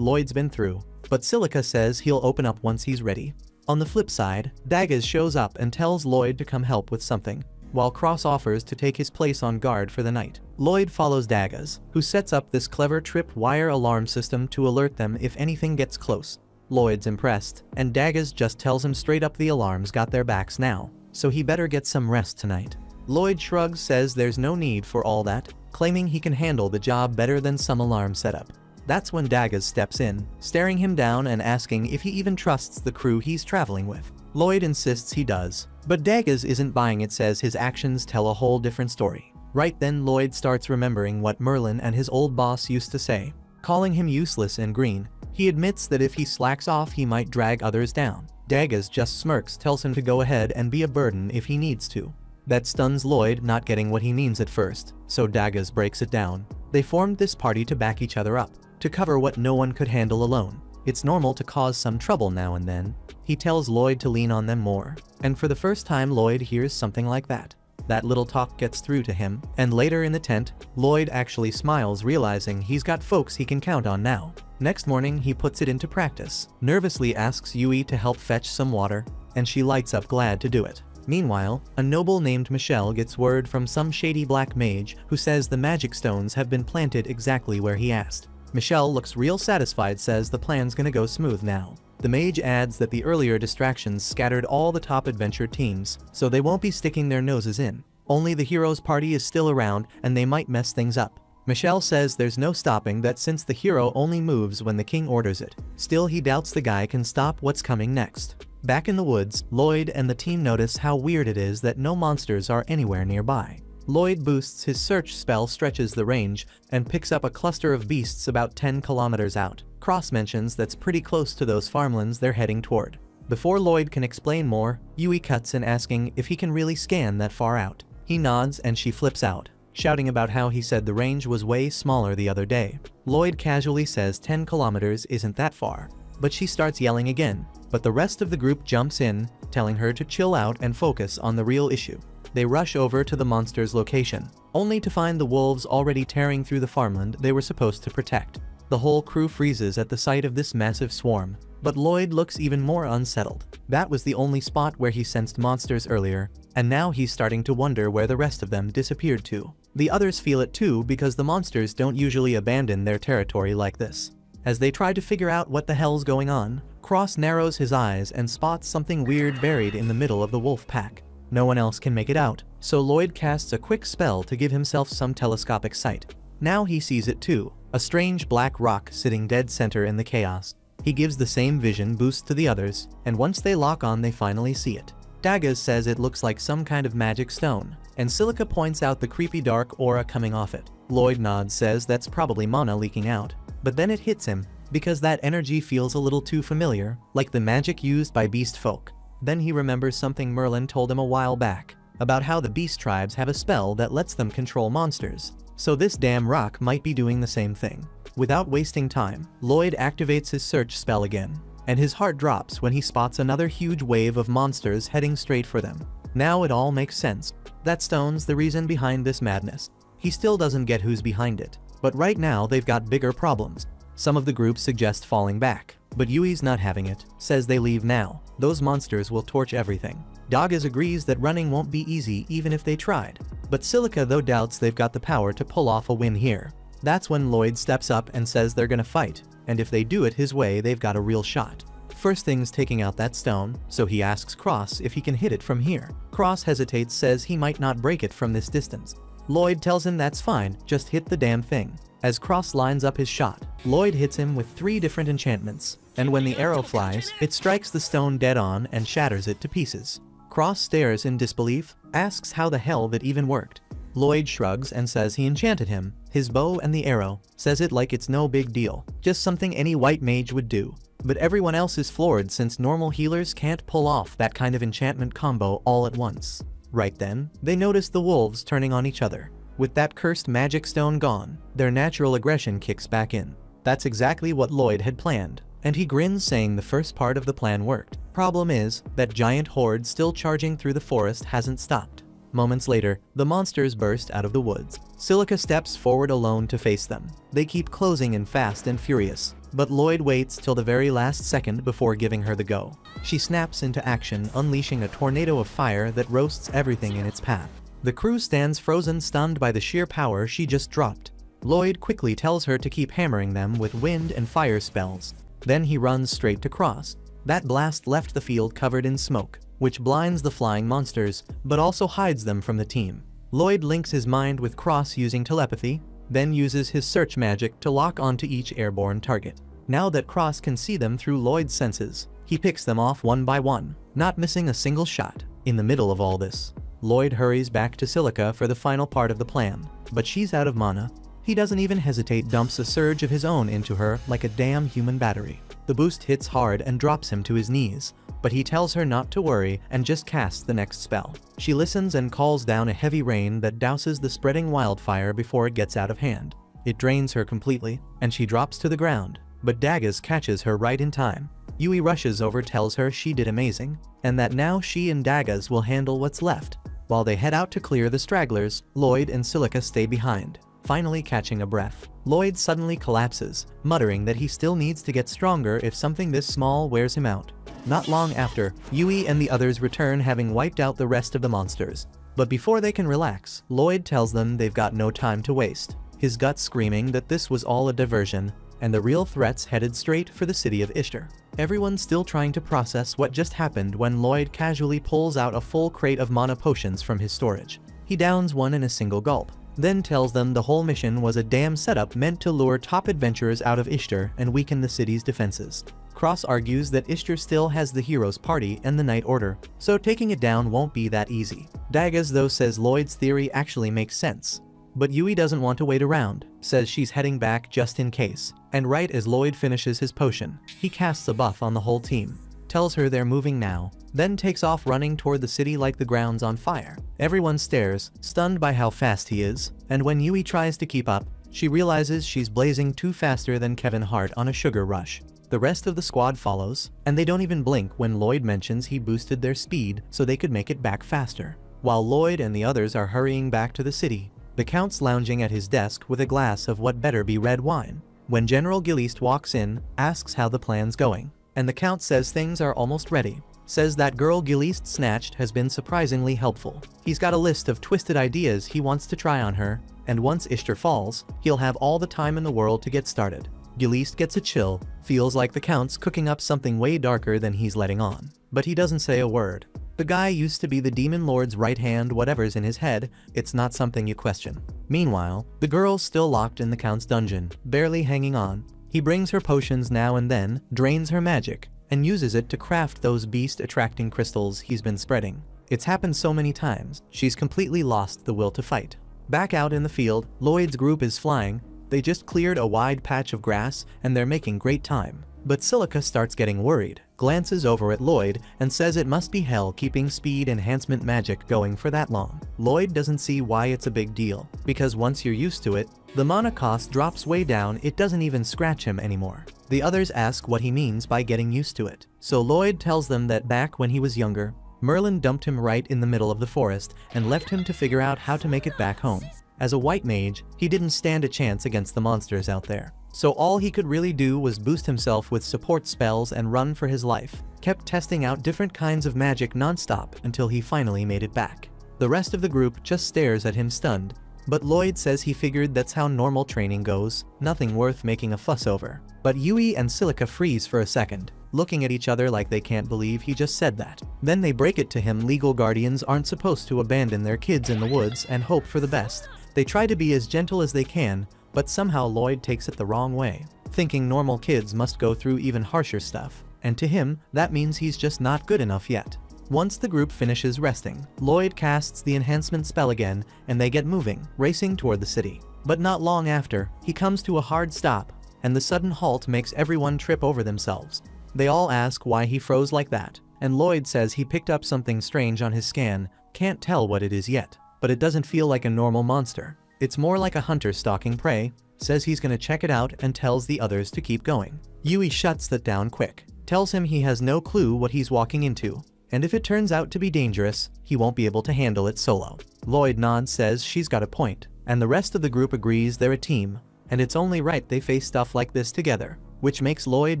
Lloyd's been through, but Silica says he'll open up once he's ready. On the flip side, Daggers shows up and tells Lloyd to come help with something, while Cross offers to take his place on guard for the night. Lloyd follows Daggers, who sets up this clever trip-wire alarm system to alert them if anything gets close. Lloyd's impressed, and Daggers just tells him straight up the alarms got their backs now, so he better get some rest tonight. Lloyd shrugs, says there's no need for all that, claiming he can handle the job better than some alarm setup. That's when Daggers steps in, staring him down and asking if he even trusts the crew he's traveling with. Lloyd insists he does, but Daggers isn't buying it, says his actions tell a whole different story. Right then Lloyd starts remembering what Merlin and his old boss used to say, calling him useless and green. He admits that if he slacks off he might drag others down. Daggers just smirks, tells him to go ahead and be a burden if he needs to. That stuns Lloyd, not getting what he means at first, so Daggers breaks it down. They formed this party to back each other up, to cover what no one could handle alone. It's normal to cause some trouble now and then. He tells Lloyd to lean on them more, and for the first time Lloyd hears something like that. That little talk gets through to him, and later in the tent, Lloyd actually smiles, realizing he's got folks he can count on now. Next morning he puts it into practice, nervously asks Yui to help fetch some water, and she lights up glad to do it. Meanwhile, a noble named Michelle gets word from some shady black mage who says the magic stones have been planted exactly where he asked. Michelle looks real satisfied, says the plan's gonna go smooth now. The mage adds that the earlier distractions scattered all the top adventure teams, so they won't be sticking their noses in. Only the hero's party is still around and they might mess things up. Michelle says there's no stopping that since the hero only moves when the king orders it. Still, he doubts the guy can stop what's coming next. Back in the woods, Lloyd and the team notice how weird it is that no monsters are anywhere nearby. Lloyd boosts his search spell, stretches the range, and picks up a cluster of beasts about 10 kilometers out. Cross mentions that's pretty close to those farmlands they're heading toward. Before Lloyd can explain more, Yui cuts in asking if he can really scan that far out. He nods and she flips out, shouting about how he said the range was way smaller the other day. Lloyd casually says 10 kilometers isn't that far, but she starts yelling again, but the rest of the group jumps in, telling her to chill out and focus on the real issue. They rush over to the monster's location, only to find the wolves already tearing through the farmland they were supposed to protect. The whole crew freezes at the sight of this massive swarm, but Lloyd looks even more unsettled. That was the only spot where he sensed monsters earlier, and now he's starting to wonder where the rest of them disappeared to. The others feel it too, because the monsters don't usually abandon their territory like this. As they try to figure out what the hell's going on, Cross narrows his eyes and spots something weird buried in the middle of the wolf pack. No one else can make it out, so Lloyd casts a quick spell to give himself some telescopic sight. Now he sees it too, a strange black rock sitting dead center in the chaos. He gives the same vision boost to the others, and once they lock on they finally see it. Daggers says it looks like some kind of magic stone, and Silica points out the creepy dark aura coming off it. Lloyd nods, says that's probably mana leaking out, but then it hits him, because that energy feels a little too familiar, like the magic used by beast folk. Then he remembers something Merlin told him a while back, about how the beast tribes have a spell that lets them control monsters. So this damn rock might be doing the same thing. Without wasting time, Lloyd activates his search spell again, and his heart drops when he spots another huge wave of monsters heading straight for them. Now it all makes sense. That stone's the reason behind this madness. He still doesn't get who's behind it, but right now they've got bigger problems. Some of the group suggest falling back, but Yui's not having it, says they leave now. Those monsters will torch everything. Daggers agrees that running won't be easy even if they tried, but Silica though doubts they've got the power to pull off a win here. That's when Lloyd steps up and says they're gonna fight, and if they do it his way they've got a real shot. First thing's taking out that stone, so he asks Cross if he can hit it from here. Cross hesitates, says he might not break it from this distance. Lloyd tells him that's fine, just hit the damn thing. As Cross lines up his shot, Lloyd hits him with 3 different enchantments, and when the arrow flies, it strikes the stone dead on and shatters it to pieces. Cross stares in disbelief, asks how the hell that even worked. Lloyd shrugs and says he enchanted him, his bow and the arrow, says it like it's no big deal, just something any white mage would do. But everyone else is floored since normal healers can't pull off that kind of enchantment combo all at once. Right then, they notice the wolves turning on each other. With that cursed magic stone gone, their natural aggression kicks back in. That's exactly what Lloyd had planned, and he grins saying the first part of the plan worked. Problem is, that giant horde still charging through the forest hasn't stopped. Moments later, the monsters burst out of the woods. Silica steps forward alone to face them. They keep closing in fast and furious, but Lloyd waits till the very last second before giving her the go. She snaps into action, unleashing a tornado of fire that roasts everything in its path. The crew stands frozen, stunned by the sheer power she just dropped. Lloyd quickly tells her to keep hammering them with wind and fire spells. Then he runs straight to Cross. That blast left the field covered in smoke, which blinds the flying monsters, but also hides them from the team. Lloyd links his mind with Cross using telepathy, then uses his search magic to lock onto each airborne target. Now that Cross can see them through Lloyd's senses, he picks them off one by one, not missing a single shot. In the middle of all this, Lloyd hurries back to Silica for the final part of the plan, but she's out of mana. He doesn't even hesitate, dumps a surge of his own into her like a damn human battery. The boost hits hard and drops him to his knees, but he tells her not to worry and just casts the next spell. She listens and calls down a heavy rain that douses the spreading wildfire before it gets out of hand. It drains her completely, and she drops to the ground, but Daggers catches her right in time. Yui rushes over, tells her she did amazing, and that now she and Daggers will handle what's left. While they head out to clear the stragglers, Lloyd and Silica stay behind. Finally catching a breath, Lloyd suddenly collapses, muttering that he still needs to get stronger if something this small wears him out. Not long after, Yui and the others return, having wiped out the rest of the monsters. But before they can relax, Lloyd tells them they've got no time to waste, his gut screaming that this was all a diversion, and the real threats headed straight for the city of Ishtar. Everyone's still trying to process what just happened when Lloyd casually pulls out a full crate of mana potions from his storage. He downs one in a single gulp, then tells them the whole mission was a damn setup meant to lure top adventurers out of Ishtar and weaken the city's defenses. Cross argues that Ishtar still has the Heroes Party and the Night Order, so taking it down won't be that easy. Daggers though says Lloyd's theory actually makes sense. But Yui doesn't want to wait around, says she's heading back just in case, and right as Lloyd finishes his potion, he casts a buff on the whole team, tells her they're moving now, then takes off running toward the city like the ground's on fire. Everyone stares, stunned by how fast he is, and when Yui tries to keep up, she realizes she's blazing too faster than Kevin Hart on a sugar rush. The rest of the squad follows, and they don't even blink when Lloyd mentions he boosted their speed so they could make it back faster. While Lloyd and the others are hurrying back to the city, the Count's lounging at his desk with a glass of what better be red wine. When General Giliste walks in, asks how the plan's going, and the Count says things are almost ready. Says that girl Giliste snatched has been surprisingly helpful. He's got a list of twisted ideas he wants to try on her, and once Ishtar falls, he'll have all the time in the world to get started. Giliste gets a chill, feels like the Count's cooking up something way darker than he's letting on, but he doesn't say a word. The guy used to be the Demon Lord's right hand, whatever's in his head, it's not something you question. Meanwhile, the girl's still locked in the Count's dungeon, barely hanging on. He brings her potions now and then, drains her magic, and uses it to craft those beast-attracting crystals he's been spreading. It's happened so many times, she's completely lost the will to fight. Back out in the field, Lloyd's group is flying. They just cleared a wide patch of grass, and they're making great time. But Silica starts getting worried, glances over at Lloyd, and says it must be hell keeping speed enhancement magic going for that long. Lloyd doesn't see why it's a big deal, because once you're used to it, the mana cost drops way down, it doesn't even scratch him anymore. The others ask what he means by getting used to it. So Lloyd tells them that back when he was younger, Merlin dumped him right in the middle of the forest and left him to figure out how to make it back home. As a white mage, he didn't stand a chance against the monsters out there. So all he could really do was boost himself with support spells and run for his life. Kept testing out different kinds of magic non-stop until he finally made it back. The rest of the group just stares at him stunned, but Lloyd says he figured that's how normal training goes, nothing worth making a fuss over. But Yui and Silica freeze for a second, looking at each other like they can't believe he just said that. Then they break it to him legal guardians aren't supposed to abandon their kids in the woods and hope for the best. They try to be as gentle as they can, but somehow Lloyd takes it the wrong way, thinking normal kids must go through even harsher stuff, and to him, that means he's just not good enough yet. Once the group finishes resting, Lloyd casts the enhancement spell again, and they get moving, racing toward the city. But not long after, he comes to a hard stop, and the sudden halt makes everyone trip over themselves. They all ask why he froze like that, and Lloyd says he picked up something strange on his scan, can't tell what it is yet, but it doesn't feel like a normal monster. It's more like a hunter stalking prey, says he's gonna check it out and tells the others to keep going. Yui shuts that down quick, tells him he has no clue what he's walking into, and if it turns out to be dangerous, he won't be able to handle it solo. Lloyd nods, says she's got a point, and the rest of the group agrees they're a team, and it's only right they face stuff like this together, which makes Lloyd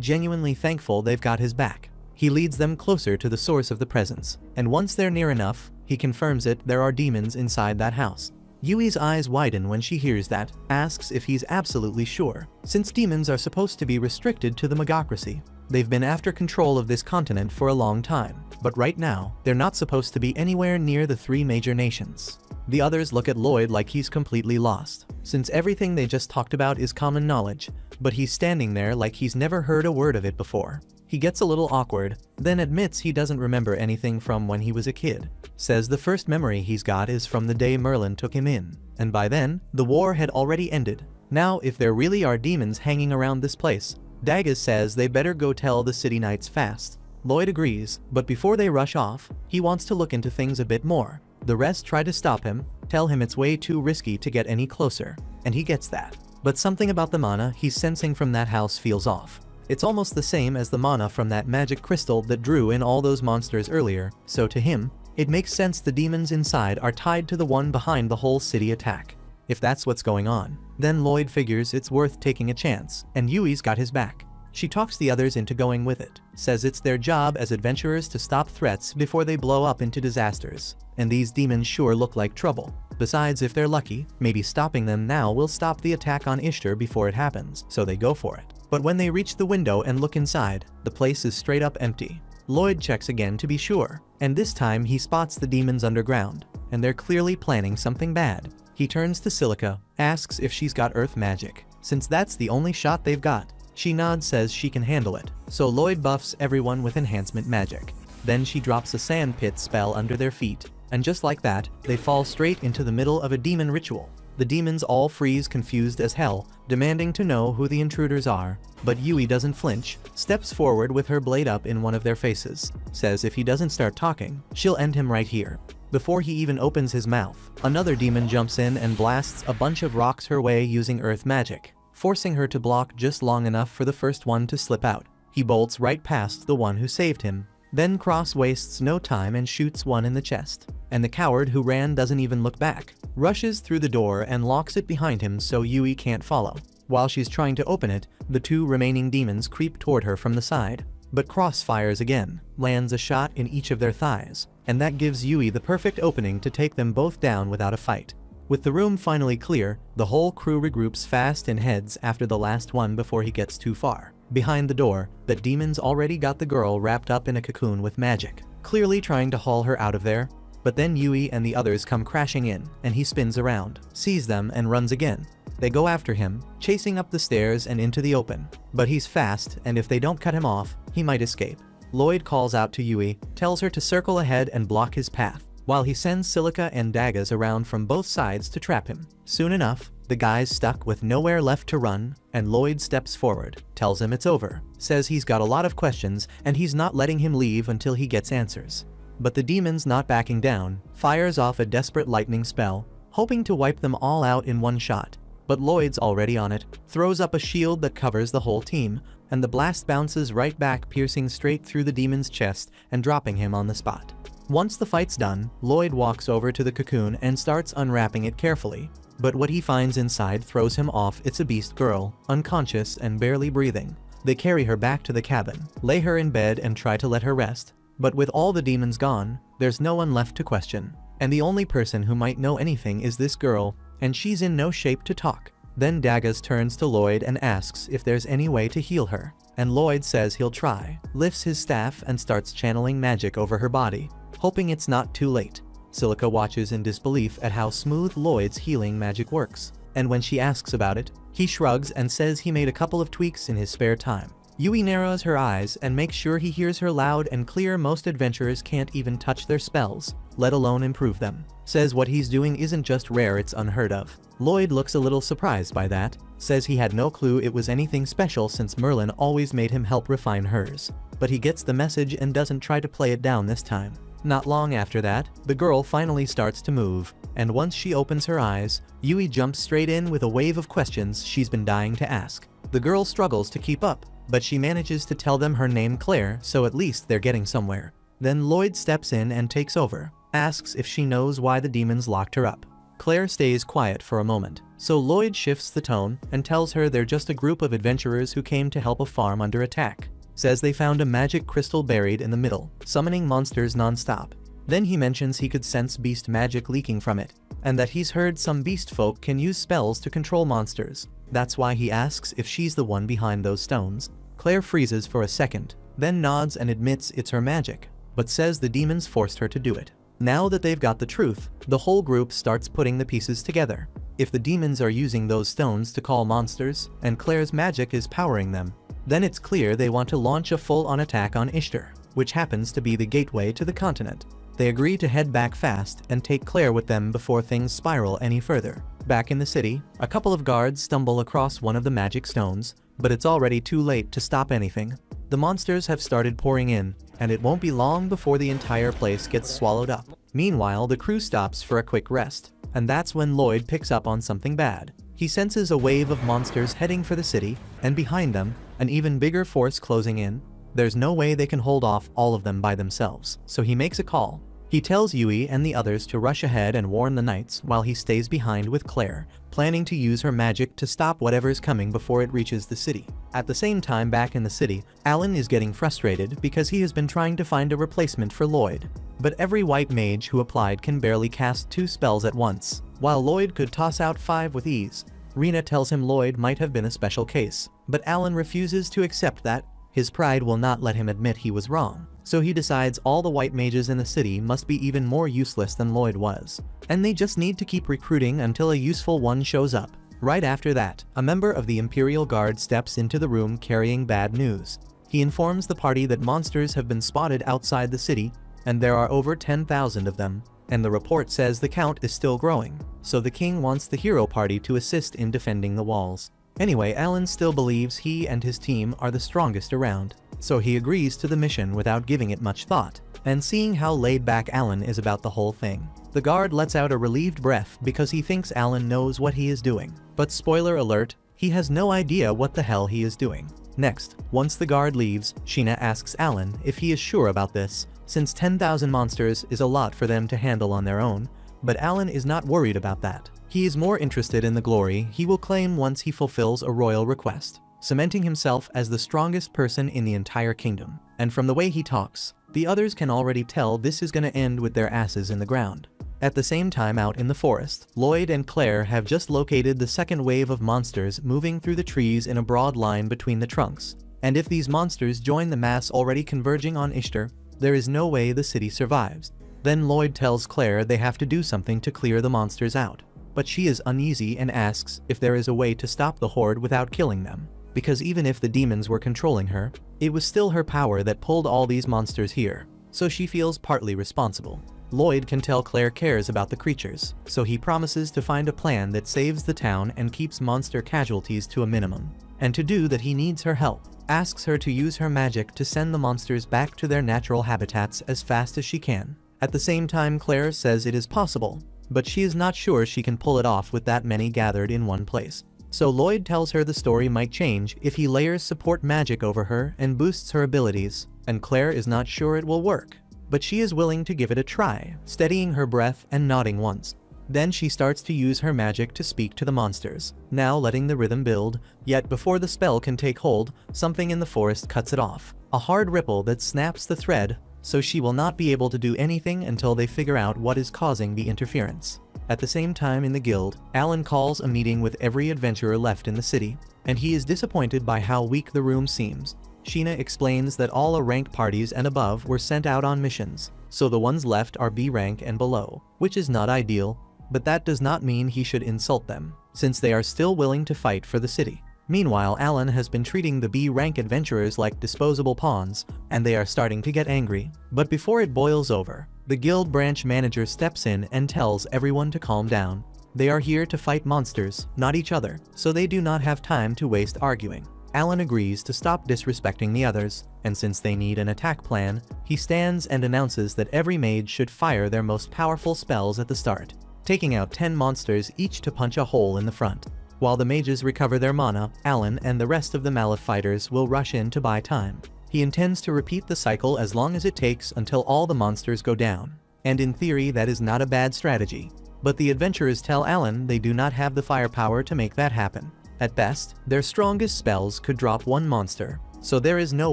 genuinely thankful they've got his back. He leads them closer to the source of the presence, and once they're near enough, he confirms there are demons inside that house. Yui's eyes widen when she hears that, asks if he's absolutely sure, since demons are supposed to be restricted to the Megocracy. They've been after control of this continent for a long time, but right now, they're not supposed to be anywhere near the 3 major nations. The others look at Lloyd like he's completely lost, since everything they just talked about is common knowledge, but he's standing there like he's never heard a word of it before. He gets a little awkward, then admits he doesn't remember anything from when he was a kid. Says the first memory he's got is from the day Merlin took him in, and by then, the war had already ended. Now, if there really are demons hanging around this place, Daggers says they better go tell the city knights fast. Lloyd agrees, but before they rush off, he wants to look into things a bit more. The rest try to stop him, tell him it's way too risky to get any closer, and he gets that. But something about the mana he's sensing from that house feels off. It's almost the same as the mana from that magic crystal that drew in all those monsters earlier, so to him, it makes sense the demons inside are tied to the one behind the whole city attack. If that's what's going on, then Lloyd figures it's worth taking a chance, and Yui's got his back. She talks the others into going with it, says it's their job as adventurers to stop threats before they blow up into disasters, and these demons sure look like trouble. Besides, if they're lucky, maybe stopping them now will stop the attack on Ishtar before it happens, so they go for it. But when they reach the window and look inside, the place is straight up empty. Lloyd checks again to be sure, and this time he spots the demons underground, and they're clearly planning something bad. He turns to Silica, asks if she's got earth magic, since that's the only shot they've got. She nods, says she can handle it, so Lloyd buffs everyone with enhancement magic. Then she drops a sand pit spell under their feet, and just like that, they fall straight into the middle of a demon ritual. The demons all freeze, confused as hell, demanding to know who the intruders are, but Yui doesn't flinch, steps forward with her blade up in one of their faces, says if he doesn't start talking, she'll end him right here. Before he even opens his mouth, another demon jumps in and blasts a bunch of rocks her way using earth magic, forcing her to block just long enough for the first one to slip out. He bolts right past the one who saved him, then wastes no time and shoots one in the chest. And the coward who ran doesn't even look back, rushes through the door and locks it behind him so Yui can't follow. While she's trying to open it, the 2 remaining demons creep toward her from the side. But Cross fires again, lands a shot in each of their thighs, and that gives Yui the perfect opening to take them both down without a fight. With the room finally clear, the whole crew regroups fast and heads after the last one before he gets too far. Behind the door, the demons already got the girl wrapped up in a cocoon with magic, clearly trying to haul her out of there. But then Yui and the others come crashing in, and he spins around, sees them and runs again. They go after him, chasing up the stairs and into the open. But he's fast, and if they don't cut him off, he might escape. Lloyd calls out to Yui, tells her to circle ahead and block his path, while he sends Silica and Daggers around from both sides to trap him. Soon enough, the guy's stuck with nowhere left to run, and Lloyd steps forward, tells him it's over, says he's got a lot of questions and he's not letting him leave until he gets answers. But the demon's not backing down, fires off a desperate lightning spell, hoping to wipe them all out in one shot. But Lloyd's already on it, throws up a shield that covers the whole team, and the blast bounces right back, piercing straight through the demon's chest and dropping him on the spot. Once the fight's done, Lloyd walks over to the cocoon and starts unwrapping it carefully. But what he finds inside throws him off. It's a beast girl, unconscious and barely breathing. They carry her back to the cabin, lay her in bed and try to let her rest. But with all the demons gone, there's no one left to question. And the only person who might know anything is this girl, and she's in no shape to talk. Then Daggers turns to Lloyd and asks if there's any way to heal her. And Lloyd says he'll try, lifts his staff and starts channeling magic over her body, hoping it's not too late. Silica watches in disbelief at how smooth Lloyd's healing magic works, and when she asks about it, he shrugs and says he made a couple of tweaks in his spare time. Yui narrows her eyes and makes sure he hears her loud and clear. Most adventurers can't even touch their spells, let alone improve them. Says what he's doing isn't just rare, it's unheard of. Lloyd looks a little surprised by that, says he had no clue it was anything special since Merlin always made him help refine hers. But he gets the message and doesn't try to play it down this time. Not long after that, the girl finally starts to move, and once she opens her eyes, Yui jumps straight in with a wave of questions she's been dying to ask. The girl struggles to keep up, but she manages to tell them her name Claire, so at least they're getting somewhere. Then Lloyd steps in and takes over, asks if she knows why the demons locked her up. Claire stays quiet for a moment, so Lloyd shifts the tone and tells her they're just a group of adventurers who came to help a farm under attack. Says they found a magic crystal buried in the middle, summoning monsters non-stop. Then he mentions he could sense beast magic leaking from it, and that he's heard some beast folk can use spells to control monsters. That's why he asks if she's the one behind those stones. Claire freezes for a second, then nods and admits it's her magic, but says the demons forced her to do it. Now that they've got the truth, the whole group starts putting the pieces together. If the demons are using those stones to call monsters, and Claire's magic is powering them, then it's clear they want to launch a full-on attack on Ishtar, which happens to be the gateway to the continent. They agree to head back fast and take Claire with them before things spiral any further. Back in the city, a couple of guards stumble across one of the magic stones, but it's already too late to stop anything. The monsters have started pouring in, and it won't be long before the entire place gets swallowed up. Meanwhile, the crew stops for a quick rest, and that's when Lloyd picks up on something bad. He senses a wave of monsters heading for the city, and behind them, an even bigger force closing in. There's no way they can hold off all of them by themselves, so he makes a call. He tells Yui and the others to rush ahead and warn the knights while he stays behind with Claire, planning to use her magic to stop whatever's coming before it reaches the city. At the same time, back in the city, Alan is getting frustrated because he has been trying to find a replacement for Lloyd. But every white mage who applied can barely cast 2 spells at once, while Lloyd could toss out 5 with ease. Rena tells him Lloyd might have been a special case, but Alan refuses to accept that. His pride will not let him admit he was wrong, so he decides all the white mages in the city must be even more useless than Lloyd was, and they just need to keep recruiting until a useful one shows up. Right after that, a member of the Imperial Guard steps into the room carrying bad news. He informs the party that monsters have been spotted outside the city, and there are over 10,000 of them, and the report says the count is still growing, so the king wants the hero party to assist in defending the walls. Anyway, Alan still believes he and his team are the strongest around, so he agrees to the mission without giving it much thought, and seeing how laid back Alan is about the whole thing. The guard lets out a relieved breath because he thinks Alan knows what he is doing, but spoiler alert, he has no idea what the hell he is doing. Next, once the guard leaves, Sheena asks Alan if he is sure about this, since 10,000 monsters is a lot for them to handle on their own, but Alan is not worried about that. He is more interested in the glory he will claim once he fulfills a royal request, cementing himself as the strongest person in the entire kingdom. And from the way he talks, the others can already tell this is gonna end with their asses in the ground. At the same time, out in the forest, Lloyd and Claire have just located the second wave of monsters moving through the trees in a broad line between the trunks. And if these monsters join the mass already converging on Ishtar, there is no way the city survives. Then Lloyd tells Claire they have to do something to clear the monsters out. But she is uneasy and asks if there is a way to stop the horde without killing them. Because even if the demons were controlling her, it was still her power that pulled all these monsters here, so she feels partly responsible. Lloyd can tell Claire cares about the creatures, so he promises to find a plan that saves the town and keeps monster casualties to a minimum. And to do that he needs her help, asks her to use her magic to send the monsters back to their natural habitats as fast as she can. At the same time, Claire says it is possible, but she is not sure she can pull it off with that many gathered in one place. So Lloyd tells her the story might change if he layers support magic over her and boosts her abilities, and Claire is not sure it will work, but she is willing to give it a try, steadying her breath and nodding once. Then she starts to use her magic to speak to the monsters, now letting the rhythm build, yet before the spell can take hold, something in the forest cuts it off. A hard ripple that snaps the thread, so she will not be able to do anything until they figure out what is causing the interference. At the same time in the guild, Alan calls a meeting with every adventurer left in the city, and he is disappointed by how weak the room seems. Sheena explains that all rank parties and above were sent out on missions, so the ones left are B rank and below, which is not ideal, but that does not mean he should insult them, since they are still willing to fight for the city. Meanwhile, Alan has been treating the B rank adventurers like disposable pawns, and they are starting to get angry. But before it boils over, the guild branch manager steps in and tells everyone to calm down. They are here to fight monsters, not each other, so they do not have time to waste arguing. Alan agrees to stop disrespecting the others, and since they need an attack plan, he stands and announces that every mage should fire their most powerful spells at the start, taking out 10 monsters each to punch a hole in the front. While the mages recover their mana, Alan and the rest of the Malif fighters will rush in to buy time. He intends to repeat the cycle as long as it takes until all the monsters go down. And in theory, that is not a bad strategy. But the adventurers tell Alan they do not have the firepower to make that happen. At best, their strongest spells could drop 1 monster, so there is no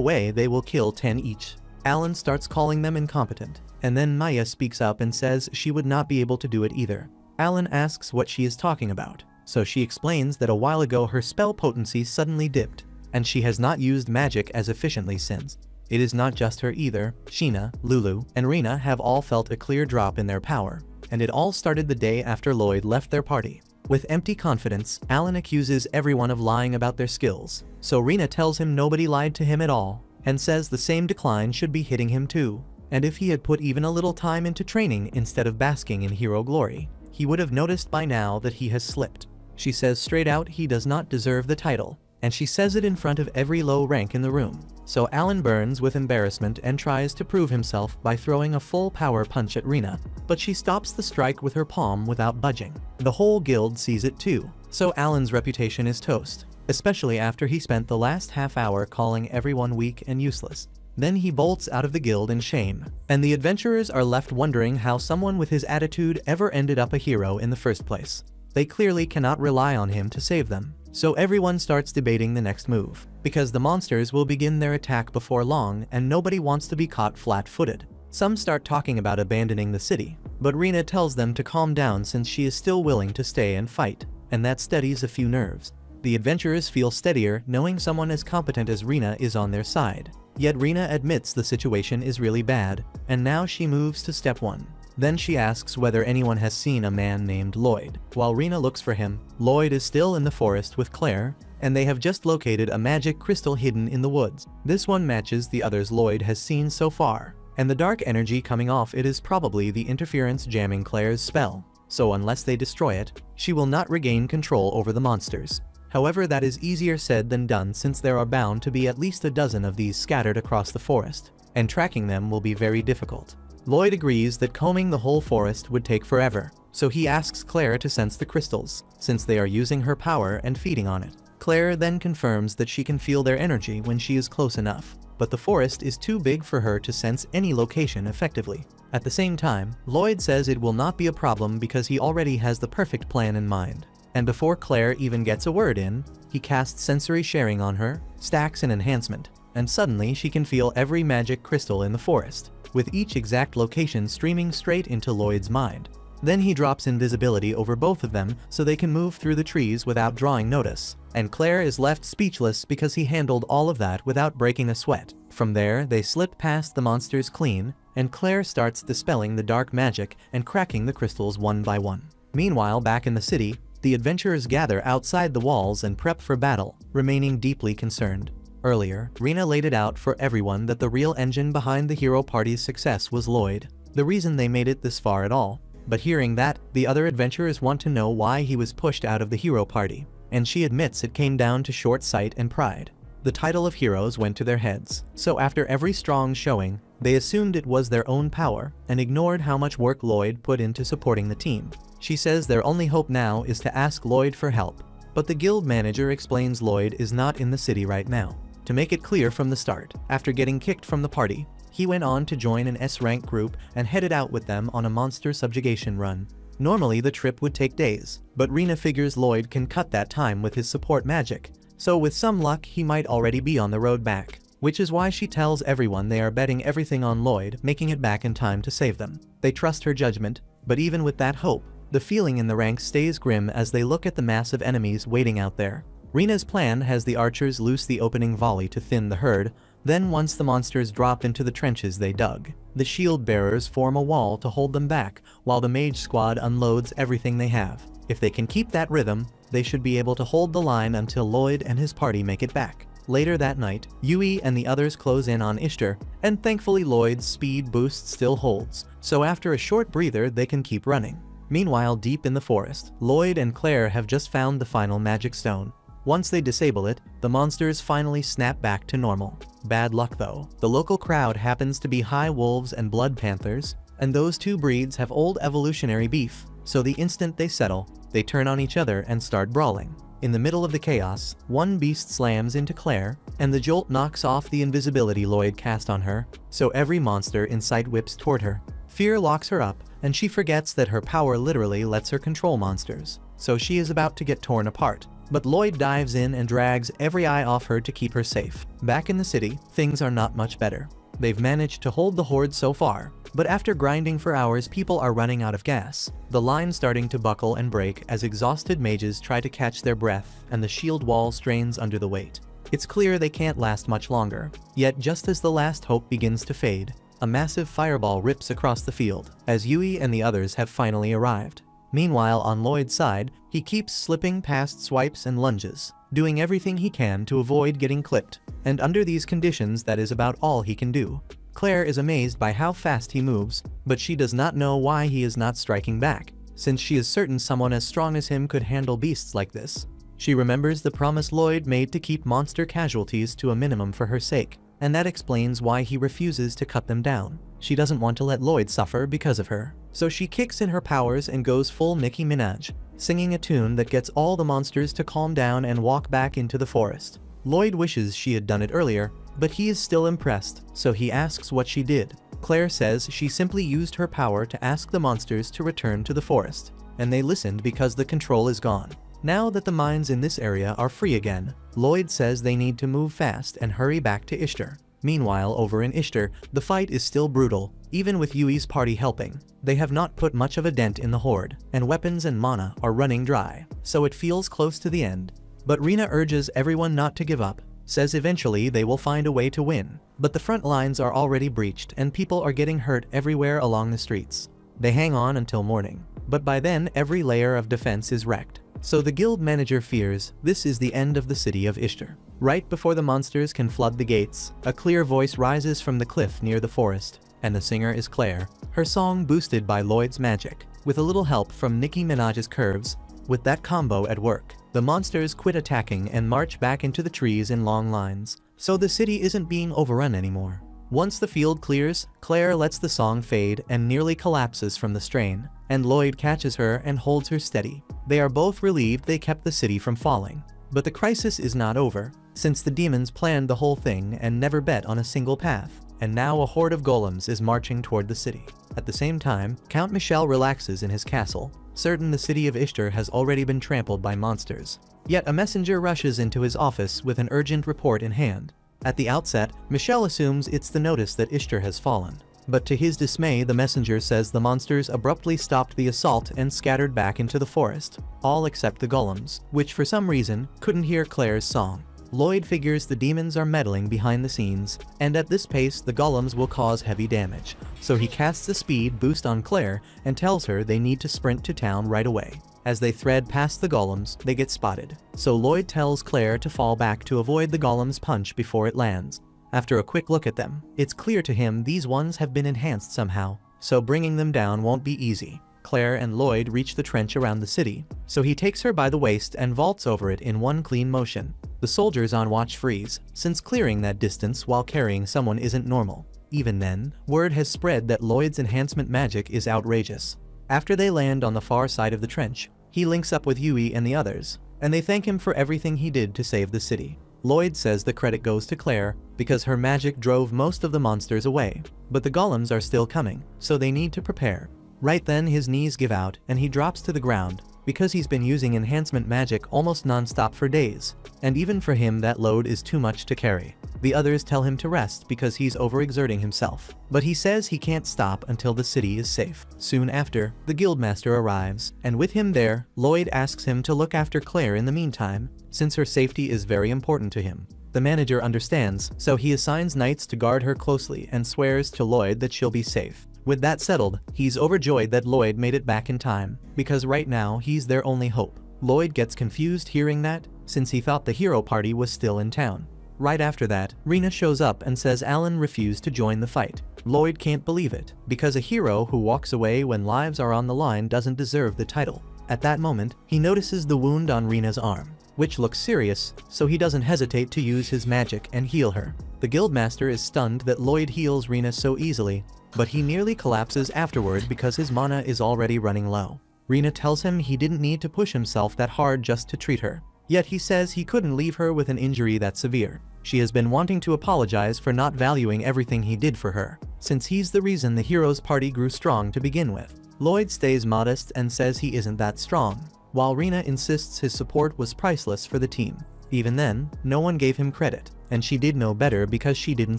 way they will kill 10 each. Alan starts calling them incompetent, and then Maya speaks up and says she would not be able to do it either. Alan asks what she is talking about, so she explains that a while ago her spell potency suddenly dipped, and she has not used magic as efficiently since. It is not just her either. Sheena, Lulu, and Rena have all felt a clear drop in their power, and it all started the day after Lloyd left their party. With empty confidence, Alan accuses everyone of lying about their skills, so Rena tells him nobody lied to him at all, and says the same decline should be hitting him too, and if he had put even a little time into training instead of basking in hero glory, he would have noticed by now that he has slipped. She says straight out he does not deserve the title, and she says it in front of every low rank in the room. So Alan burns with embarrassment and tries to prove himself by throwing a full power punch at Rena, but she stops the strike with her palm without budging. The whole guild sees it too, so Alan's reputation is toast, especially after he spent the last half hour calling everyone weak and useless. Then he bolts out of the guild in shame, and the adventurers are left wondering how someone with his attitude ever ended up a hero in the first place. They clearly cannot rely on him to save them. So everyone starts debating the next move, because the monsters will begin their attack before long and nobody wants to be caught flat-footed. Some start talking about abandoning the city, but Rena tells them to calm down since she is still willing to stay and fight, and that steadies a few nerves. The adventurers feel steadier knowing someone as competent as Rena is on their side. Yet Rena admits the situation is really bad, and now she moves to step 1. Then she asks whether anyone has seen a man named Lloyd. While Rena looks for him, Lloyd is still in the forest with Claire, and they have just located a magic crystal hidden in the woods. This one matches the others Lloyd has seen so far, and the dark energy coming off it is probably the interference jamming Claire's spell, so unless they destroy it, she will not regain control over the monsters. However, that is easier said than done since there are bound to be at least a dozen of these scattered across the forest, and tracking them will be very difficult. Lloyd agrees that combing the whole forest would take forever, so he asks Claire to sense the crystals, since they are using her power and feeding on it. Claire then confirms that she can feel their energy when she is close enough, but the forest is too big for her to sense any location effectively. At the same time, Lloyd says it will not be a problem because he already has the perfect plan in mind. And before Claire even gets a word in, he casts sensory sharing on her, stacks an enhancement, and suddenly she can feel every magic crystal in the forest, with each exact location streaming straight into Lloyd's mind. Then he drops invisibility over both of them so they can move through the trees without drawing notice, and Claire is left speechless because he handled all of that without breaking a sweat. From there, they slip past the monsters clean, and Claire starts dispelling the dark magic and cracking the crystals one by one. Meanwhile, back in the city, the adventurers gather outside the walls and prep for battle, remaining deeply concerned. Earlier, Rena laid it out for everyone that the real engine behind the hero party's success was Lloyd, the reason they made it this far at all. But hearing that, the other adventurers want to know why he was pushed out of the hero party, and she admits it came down to short sight and pride. The title of heroes went to their heads, so after every strong showing, they assumed it was their own power and ignored how much work Lloyd put into supporting the team. She says their only hope now is to ask Lloyd for help, but the guild manager explains Lloyd is not in the city right now. To make it clear from the start, after getting kicked from the party, he went on to join an S-rank group and headed out with them on a monster subjugation run. Normally the trip would take days, but Rena figures Lloyd can cut that time with his support magic, so with some luck he might already be on the road back, which is why she tells everyone they are betting everything on Lloyd making it back in time to save them. They trust her judgment, but even with that hope, the feeling in the ranks stays grim as they look at the mass of enemies waiting out there. Rena's plan has the archers loose the opening volley to thin the herd, Then once the monsters drop into the trenches they dug, the shield bearers form a wall to hold them back while the mage squad unloads everything they have. If they can keep that rhythm, they should be able to hold the line until Lloyd and his party make it back. Later that night, Yui and the others close in on Ishtar, and thankfully Lloyd's speed boost still holds, so after a short breather they can keep running. Meanwhile, deep in the forest, Lloyd and Claire have just found the final magic stone. Once they disable it, the monsters finally snap back to normal. Bad luck though. The local crowd happens to be high wolves and blood panthers, and those two breeds have old evolutionary beef, so the instant they settle, they turn on each other and start brawling. In the middle of the chaos, one beast slams into Claire, and the jolt knocks off the invisibility Lloyd cast on her, so every monster in sight whips toward her. Fear locks her up, and she forgets that her power literally lets her control monsters, so she is about to get torn apart. But Lloyd dives in and drags every eye off her to keep her safe. Back in the city, things are not much better. They've managed to hold the horde so far, but after grinding for hours people are running out of gas. The line starting to buckle and break as exhausted mages try to catch their breath and the shield wall strains under the weight. It's clear they can't last much longer. Yet just as the last hope begins to fade, a massive fireball rips across the field, as Yui and the others have finally arrived. Meanwhile, on Lloyd's side, he keeps slipping past swipes and lunges, doing everything he can to avoid getting clipped, and under these conditions that is about all he can do. Claire is amazed by how fast he moves, but she does not know why he is not striking back, since she is certain someone as strong as him could handle beasts like this. She remembers the promise Lloyd made to keep monster casualties to a minimum for her sake, and that explains why he refuses to cut them down. She doesn't want to let Lloyd suffer because of her, so she kicks in her powers and goes full Nicki Minaj, singing a tune that gets all the monsters to calm down and walk back into the forest. Lloyd wishes she had done it earlier, but he is still impressed, so he asks what she did. Claire says she simply used her power to ask the monsters to return to the forest, and they listened because the control is gone. Now that the mines in this area are free again, Lloyd says they need to move fast and hurry back to Ishtar. Meanwhile, over in Ishtar, the fight is still brutal, even with Yui's party helping. They have not put much of a dent in the horde, and weapons and mana are running dry, so it feels close to the end. But Rina urges everyone not to give up, says eventually they will find a way to win. But the front lines are already breached and people are getting hurt everywhere along the streets. They hang on until morning, but by then every layer of defense is wrecked. So the guild manager fears this is the end of the city of Ishtar. Right before the monsters can flood the gates, a clear voice rises from the cliff near the forest, and the singer is Claire, her song boosted by Lloyd's magic, with a little help from Nicki Minaj's curves. With that combo at work, the monsters quit attacking and march back into the trees in long lines, so the city isn't being overrun anymore. Once the field clears, Claire lets the song fade and nearly collapses from the strain, and Lloyd catches her and holds her steady. They are both relieved they kept the city from falling. But the crisis is not over, since the demons planned the whole thing and never bet on a single path, and now a horde of golems is marching toward the city. At the same time, Count Michel relaxes in his castle, certain the city of Ishtar has already been trampled by monsters. Yet a messenger rushes into his office with an urgent report in hand. At the outset, Michel assumes it's the notice that Ishtar has fallen. But to his dismay, the messenger says the monsters abruptly stopped the assault and scattered back into the forest, all except the golems, which for some reason couldn't hear Claire's song. Lloyd figures the demons are meddling behind the scenes, and at this pace the golems will cause heavy damage, so he casts a speed boost on Claire and tells her they need to sprint to town right away. As they thread past the golems, they get spotted, so Lloyd tells Claire to fall back to avoid the golem's punch before it lands. After a quick look at them, it's clear to him these ones have been enhanced somehow, so bringing them down won't be easy. Claire and Lloyd reach the trench around the city, so he takes her by the waist and vaults over it in one clean motion. The soldiers on watch freeze, since clearing that distance while carrying someone isn't normal. Even then, word has spread that Lloyd's enhancement magic is outrageous. After they land on the far side of the trench, he links up with Yui and the others, and they thank him for everything he did to save the city. Lloyd says the credit goes to Claire because her magic drove most of the monsters away, but the golems are still coming, so they need to prepare. Right then his knees give out and he drops to the ground because he's been using enhancement magic almost non-stop for days, and even for him that load is too much to carry. The others tell him to rest because he's overexerting himself, but he says he can't stop until the city is safe. Soon after, the guildmaster arrives, and with him there, Lloyd asks him to look after Claire in the meantime, since her safety is very important to him. The manager understands, so he assigns knights to guard her closely and swears to Lloyd that she'll be safe. With that settled, he's overjoyed that Lloyd made it back in time, because right now he's their only hope. Lloyd gets confused hearing that, since he thought the hero party was still in town. Right after that, Rina shows up and says Alan refused to join the fight. Lloyd can't believe it, because a hero who walks away when lives are on the line doesn't deserve the title. At that moment, he notices the wound on Rina's arm, which looks serious, so he doesn't hesitate to use his magic and heal her. The guildmaster is stunned that Lloyd heals Rina so easily, but he nearly collapses afterward because his mana is already running low. Rina tells him he didn't need to push himself that hard just to treat her. Yet he says he couldn't leave her with an injury that severe. She has been wanting to apologize for not valuing everything he did for her, since he's the reason the heroes party grew strong to begin with. Lloyd stays modest and says he isn't that strong, while Rina insists his support was priceless for the team. Even then, no one gave him credit, and she did know better because she didn't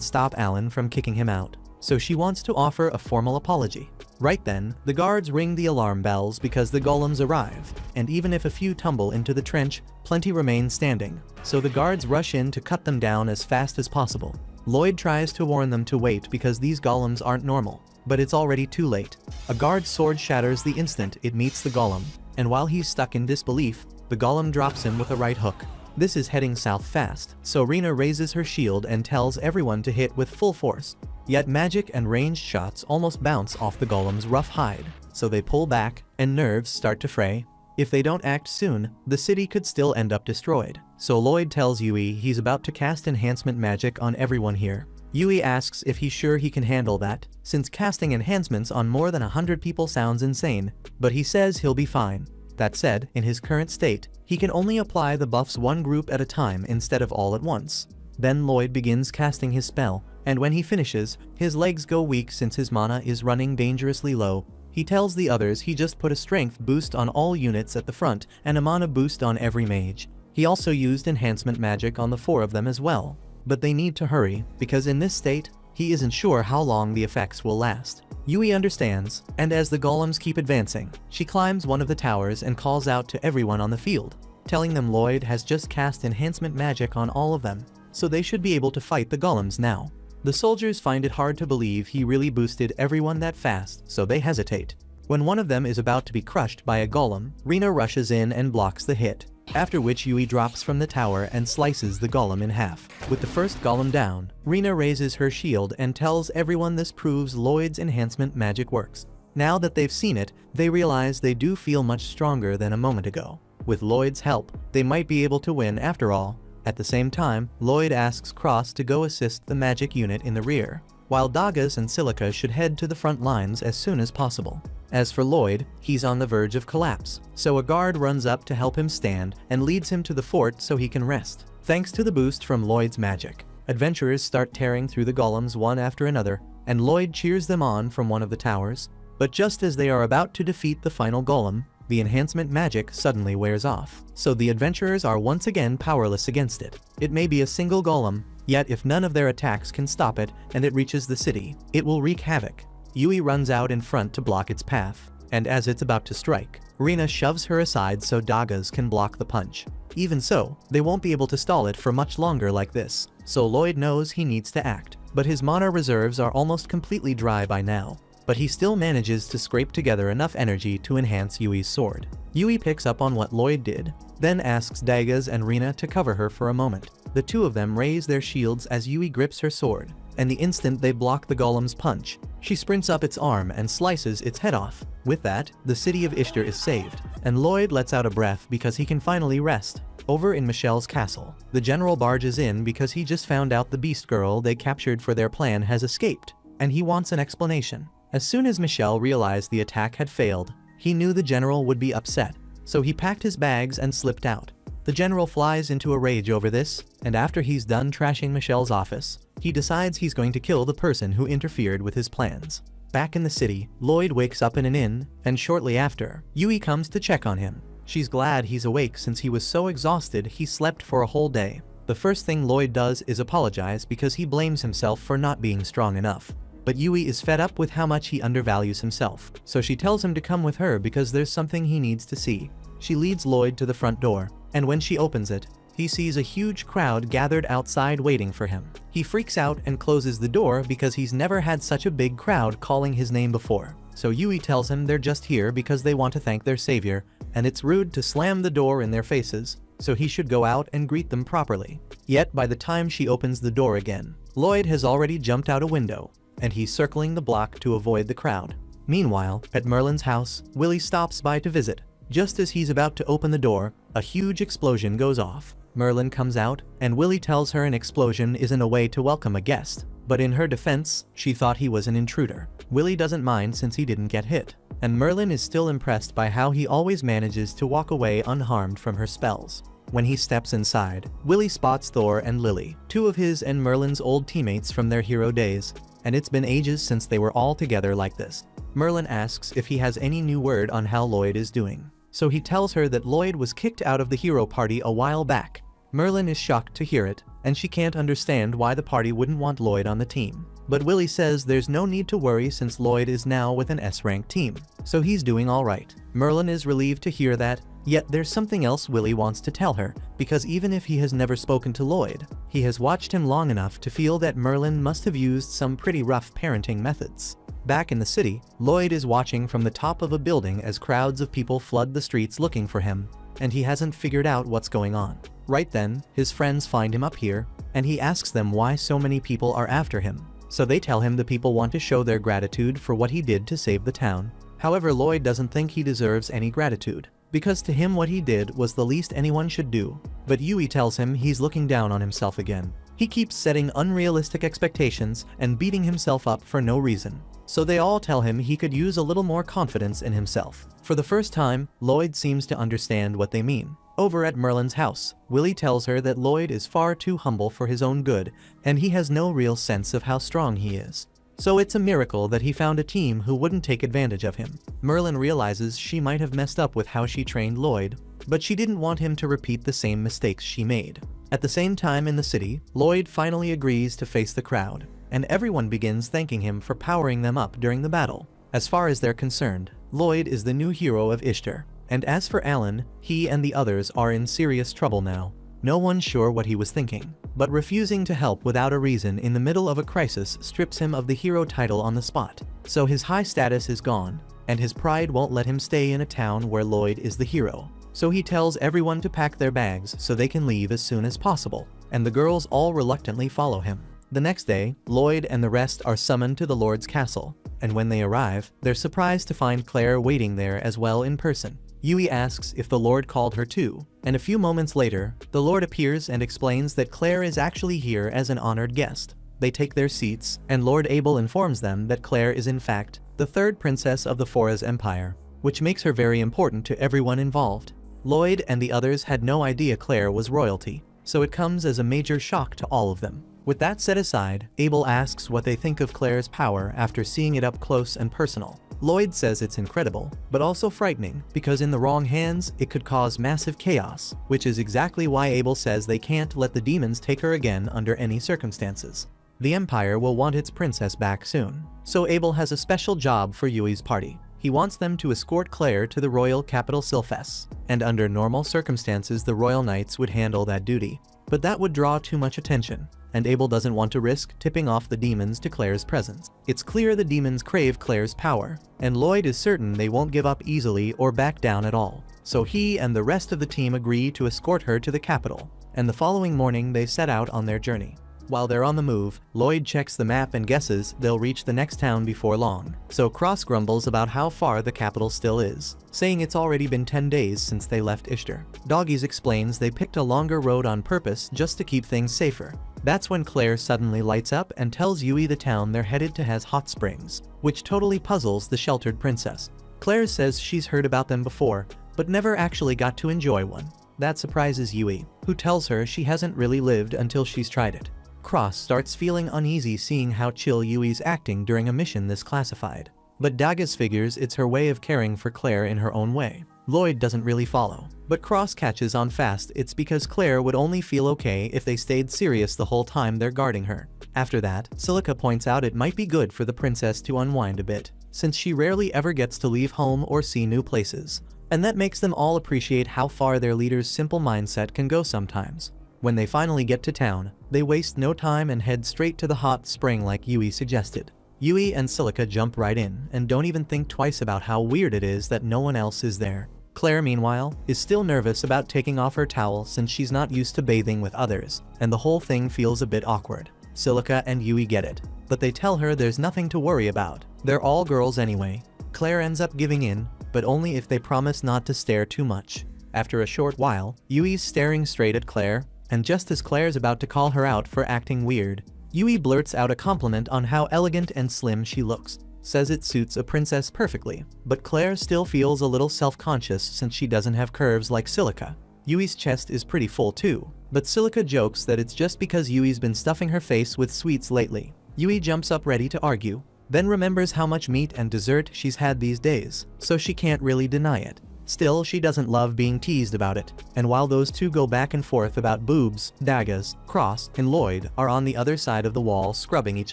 stop Alan from kicking him out. So she wants to offer a formal apology. Right then, the guards ring the alarm bells because the golems arrive, and even if a few tumble into the trench, plenty remain standing, so the guards rush in to cut them down as fast as possible. Lloyd tries to warn them to wait because these golems aren't normal, but it's already too late. A guard's sword shatters the instant it meets the golem, and while he's stuck in disbelief, the golem drops him with a right hook. This is heading south fast, so Rina raises her shield and tells everyone to hit with full force. Yet magic and ranged shots almost bounce off the golem's rough hide, so they pull back, and nerves start to fray. If they don't act soon, the city could still end up destroyed. So Lloyd tells Yui he's about to cast enhancement magic on everyone here. Yui asks if he's sure he can handle that, since casting enhancements on more than 100 people sounds insane, but he says he'll be fine. That said, in his current state, he can only apply the buffs one group at a time instead of all at once. Then Lloyd begins casting his spell, and when he finishes, his legs go weak since his mana is running dangerously low. He tells the others he just put a strength boost on all units at the front and a mana boost on every mage. He also used enhancement magic on the 4 of them as well. But they need to hurry, because in this state, he isn't sure how long the effects will last. Yui understands, and as the golems keep advancing, she climbs one of the towers and calls out to everyone on the field, telling them Lloyd has just cast enhancement magic on all of them, so they should be able to fight the golems now. The soldiers find it hard to believe he really boosted everyone that fast, so they hesitate. When one of them is about to be crushed by a golem, Rina rushes in and blocks the hit, after which Yui drops from the tower and slices the golem in half. With the first golem down, Rina raises her shield and tells everyone this proves Lloyd's enhancement magic works. Now that they've seen it, they realize they do feel much stronger than a moment ago. With Lloyd's help, they might be able to win after all. At the same time, Lloyd asks Cross to go assist the magic unit in the rear, while Dagas and Silica should head to the front lines as soon as possible. As for Lloyd, he's on the verge of collapse, so a guard runs up to help him stand and leads him to the fort so he can rest. Thanks to the boost from Lloyd's magic, adventurers start tearing through the golems one after another, and Lloyd cheers them on from one of the towers. But just as they are about to defeat the final golem, the enhancement magic suddenly wears off, so the adventurers are once again powerless against it. It may be a single golem, yet if none of their attacks can stop it and it reaches the city, it will wreak havoc. Yui runs out in front to block its path, and as it's about to strike, Rina shoves her aside so Dagas can block the punch. Even so, they won't be able to stall it for much longer like this, so Lloyd knows he needs to act. But his mana reserves are almost completely dry by now. But he still manages to scrape together enough energy to enhance Yui's sword. Yui picks up on what Lloyd did, then asks Dagas and Rina to cover her for a moment. The two of them raise their shields as Yui grips her sword, and the instant they block the golem's punch, she sprints up its arm and slices its head off. With that, the city of Ishtar is saved, and Lloyd lets out a breath because he can finally rest. Over in Michelle's castle, the general barges in because he just found out the beast girl they captured for their plan has escaped, and he wants an explanation. As soon as Michelle realized the attack had failed, he knew the general would be upset, so he packed his bags and slipped out. The general flies into a rage over this, and after he's done trashing Michelle's office, he decides he's going to kill the person who interfered with his plans. Back in the city, Lloyd wakes up in an inn, and shortly after, Yui comes to check on him. She's glad he's awake since he was so exhausted he slept for a whole day. The first thing Lloyd does is apologize because he blames himself for not being strong enough. But Yui is fed up with how much he undervalues himself, so she tells him to come with her because there's something he needs to see. She leads Lloyd to the front door, and when she opens it, he sees a huge crowd gathered outside waiting for him. He freaks out and closes the door because he's never had such a big crowd calling his name before. So Yui tells him they're just here because they want to thank their savior, and it's rude to slam the door in their faces, so he should go out and greet them properly. Yet by the time she opens the door again, Lloyd has already jumped out a window, and he's circling the block to avoid the crowd. Meanwhile, at Merlin's house, Willie stops by to visit. Just as he's about to open the door, a huge explosion goes off. Merlin comes out, and Willie tells her an explosion isn't a way to welcome a guest. But in her defense, she thought he was an intruder. Willie doesn't mind since he didn't get hit, and Merlin is still impressed by how he always manages to walk away unharmed from her spells. When he steps inside, Willie spots Thor and Lily, two of his and Merlin's old teammates from their hero days, and it's been ages since they were all together like this. Merlin asks if he has any new word on how Lloyd is doing. So he tells her that Lloyd was kicked out of the hero party a while back. Merlin is shocked to hear it, and she can't understand why the party wouldn't want Lloyd on the team. But Willie says there's no need to worry since Lloyd is now with an S-rank team, so he's doing alright. Merlin is relieved to hear that, yet there's something else Willie wants to tell her, because even if he has never spoken to Lloyd, he has watched him long enough to feel that Merlin must have used some pretty rough parenting methods. Back in the city, Lloyd is watching from the top of a building as crowds of people flood the streets looking for him, and he hasn't figured out what's going on. Right then, his friends find him up here, and he asks them why so many people are after him. So they tell him the people want to show their gratitude for what he did to save the town. However, Lloyd doesn't think he deserves any gratitude, because to him what he did was the least anyone should do. But Yui tells him he's looking down on himself again. He keeps setting unrealistic expectations and beating himself up for no reason. So they all tell him he could use a little more confidence in himself. For the first time, Lloyd seems to understand what they mean. Over at Merlin's house, Willie tells her that Lloyd is far too humble for his own good, and he has no real sense of how strong he is. So it's a miracle that he found a team who wouldn't take advantage of him. Merlin realizes she might have messed up with how she trained Lloyd, but she didn't want him to repeat the same mistakes she made. At the same time in the city, Lloyd finally agrees to face the crowd, and everyone begins thanking him for powering them up during the battle. As far as they're concerned, Lloyd is the new hero of Ishtar. And as for Alan, he and the others are in serious trouble now. No one's sure what he was thinking, but refusing to help without a reason in the middle of a crisis strips him of the hero title on the spot. So his high status is gone, and his pride won't let him stay in a town where Lloyd is the hero. So he tells everyone to pack their bags so they can leave as soon as possible, and the girls all reluctantly follow him. The next day, Lloyd and the rest are summoned to the Lord's castle, and when they arrive, they're surprised to find Claire waiting there as well in person. Yui asks if the Lord called her too, and a few moments later, the Lord appears and explains that Claire is actually here as an honored guest. They take their seats, and Lord Abel informs them that Claire is in fact the third princess of the Foraz Empire, which makes her very important to everyone involved. Lloyd and the others had no idea Claire was royalty, so it comes as a major shock to all of them. With that set aside, Abel asks what they think of Claire's power after seeing it up close and personal. Lloyd says it's incredible, but also frightening, because in the wrong hands, it could cause massive chaos, which is exactly why Abel says they can't let the demons take her again under any circumstances. The Empire will want its princess back soon, so Abel has a special job for Yui's party. He wants them to escort Claire to the royal capital Sylphus, and under normal circumstances the royal knights would handle that duty. But that would draw too much attention, and Abel doesn't want to risk tipping off the demons to Claire's presence. It's clear the demons crave Claire's power, and Lloyd is certain they won't give up easily or back down at all. So he and the rest of the team agree to escort her to the capital, and the following morning they set out on their journey. While they're on the move, Lloyd checks the map and guesses they'll reach the next town before long. So Cross grumbles about how far the capital still is, saying it's already been 10 days since they left Ishtar. Doggies explains they picked a longer road on purpose just to keep things safer. That's when Claire suddenly lights up and tells Yui the town they're headed to has hot springs, which totally puzzles the sheltered princess. Claire says she's heard about them before, but never actually got to enjoy one. That surprises Yui, who tells her she hasn't really lived until she's tried it. Cross starts feeling uneasy seeing how chill Yui's acting during a mission this classified, but Dagges figures it's her way of caring for Claire in her own way. Lloyd doesn't really follow, but Cross catches on fast it's because Claire would only feel okay if they stayed serious the whole time they're guarding her. After that, Silica points out it might be good for the princess to unwind a bit, since she rarely ever gets to leave home or see new places. And that makes them all appreciate how far their leader's simple mindset can go sometimes. When they finally get to town, they waste no time and head straight to the hot spring like Yui suggested. Yui and Silica jump right in and don't even think twice about how weird it is that no one else is there. Claire, meanwhile, is still nervous about taking off her towel since she's not used to bathing with others, and the whole thing feels a bit awkward. Silica and Yui get it, but they tell her there's nothing to worry about. They're all girls anyway. Claire ends up giving in, but only if they promise not to stare too much. After a short while, Yui's staring straight at Claire, and just as Claire's about to call her out for acting weird, Yui blurts out a compliment on how elegant and slim she looks, says it suits a princess perfectly, but Claire still feels a little self-conscious since she doesn't have curves like Silica. Yui's chest is pretty full too, but Silica jokes that it's just because Yui's been stuffing her face with sweets lately. Yui jumps up ready to argue, then remembers how much meat and dessert she's had these days, so she can't really deny it. Still, she doesn't love being teased about it, and while those two go back and forth about boobs, Dagas, Cross, and Lloyd are on the other side of the wall scrubbing each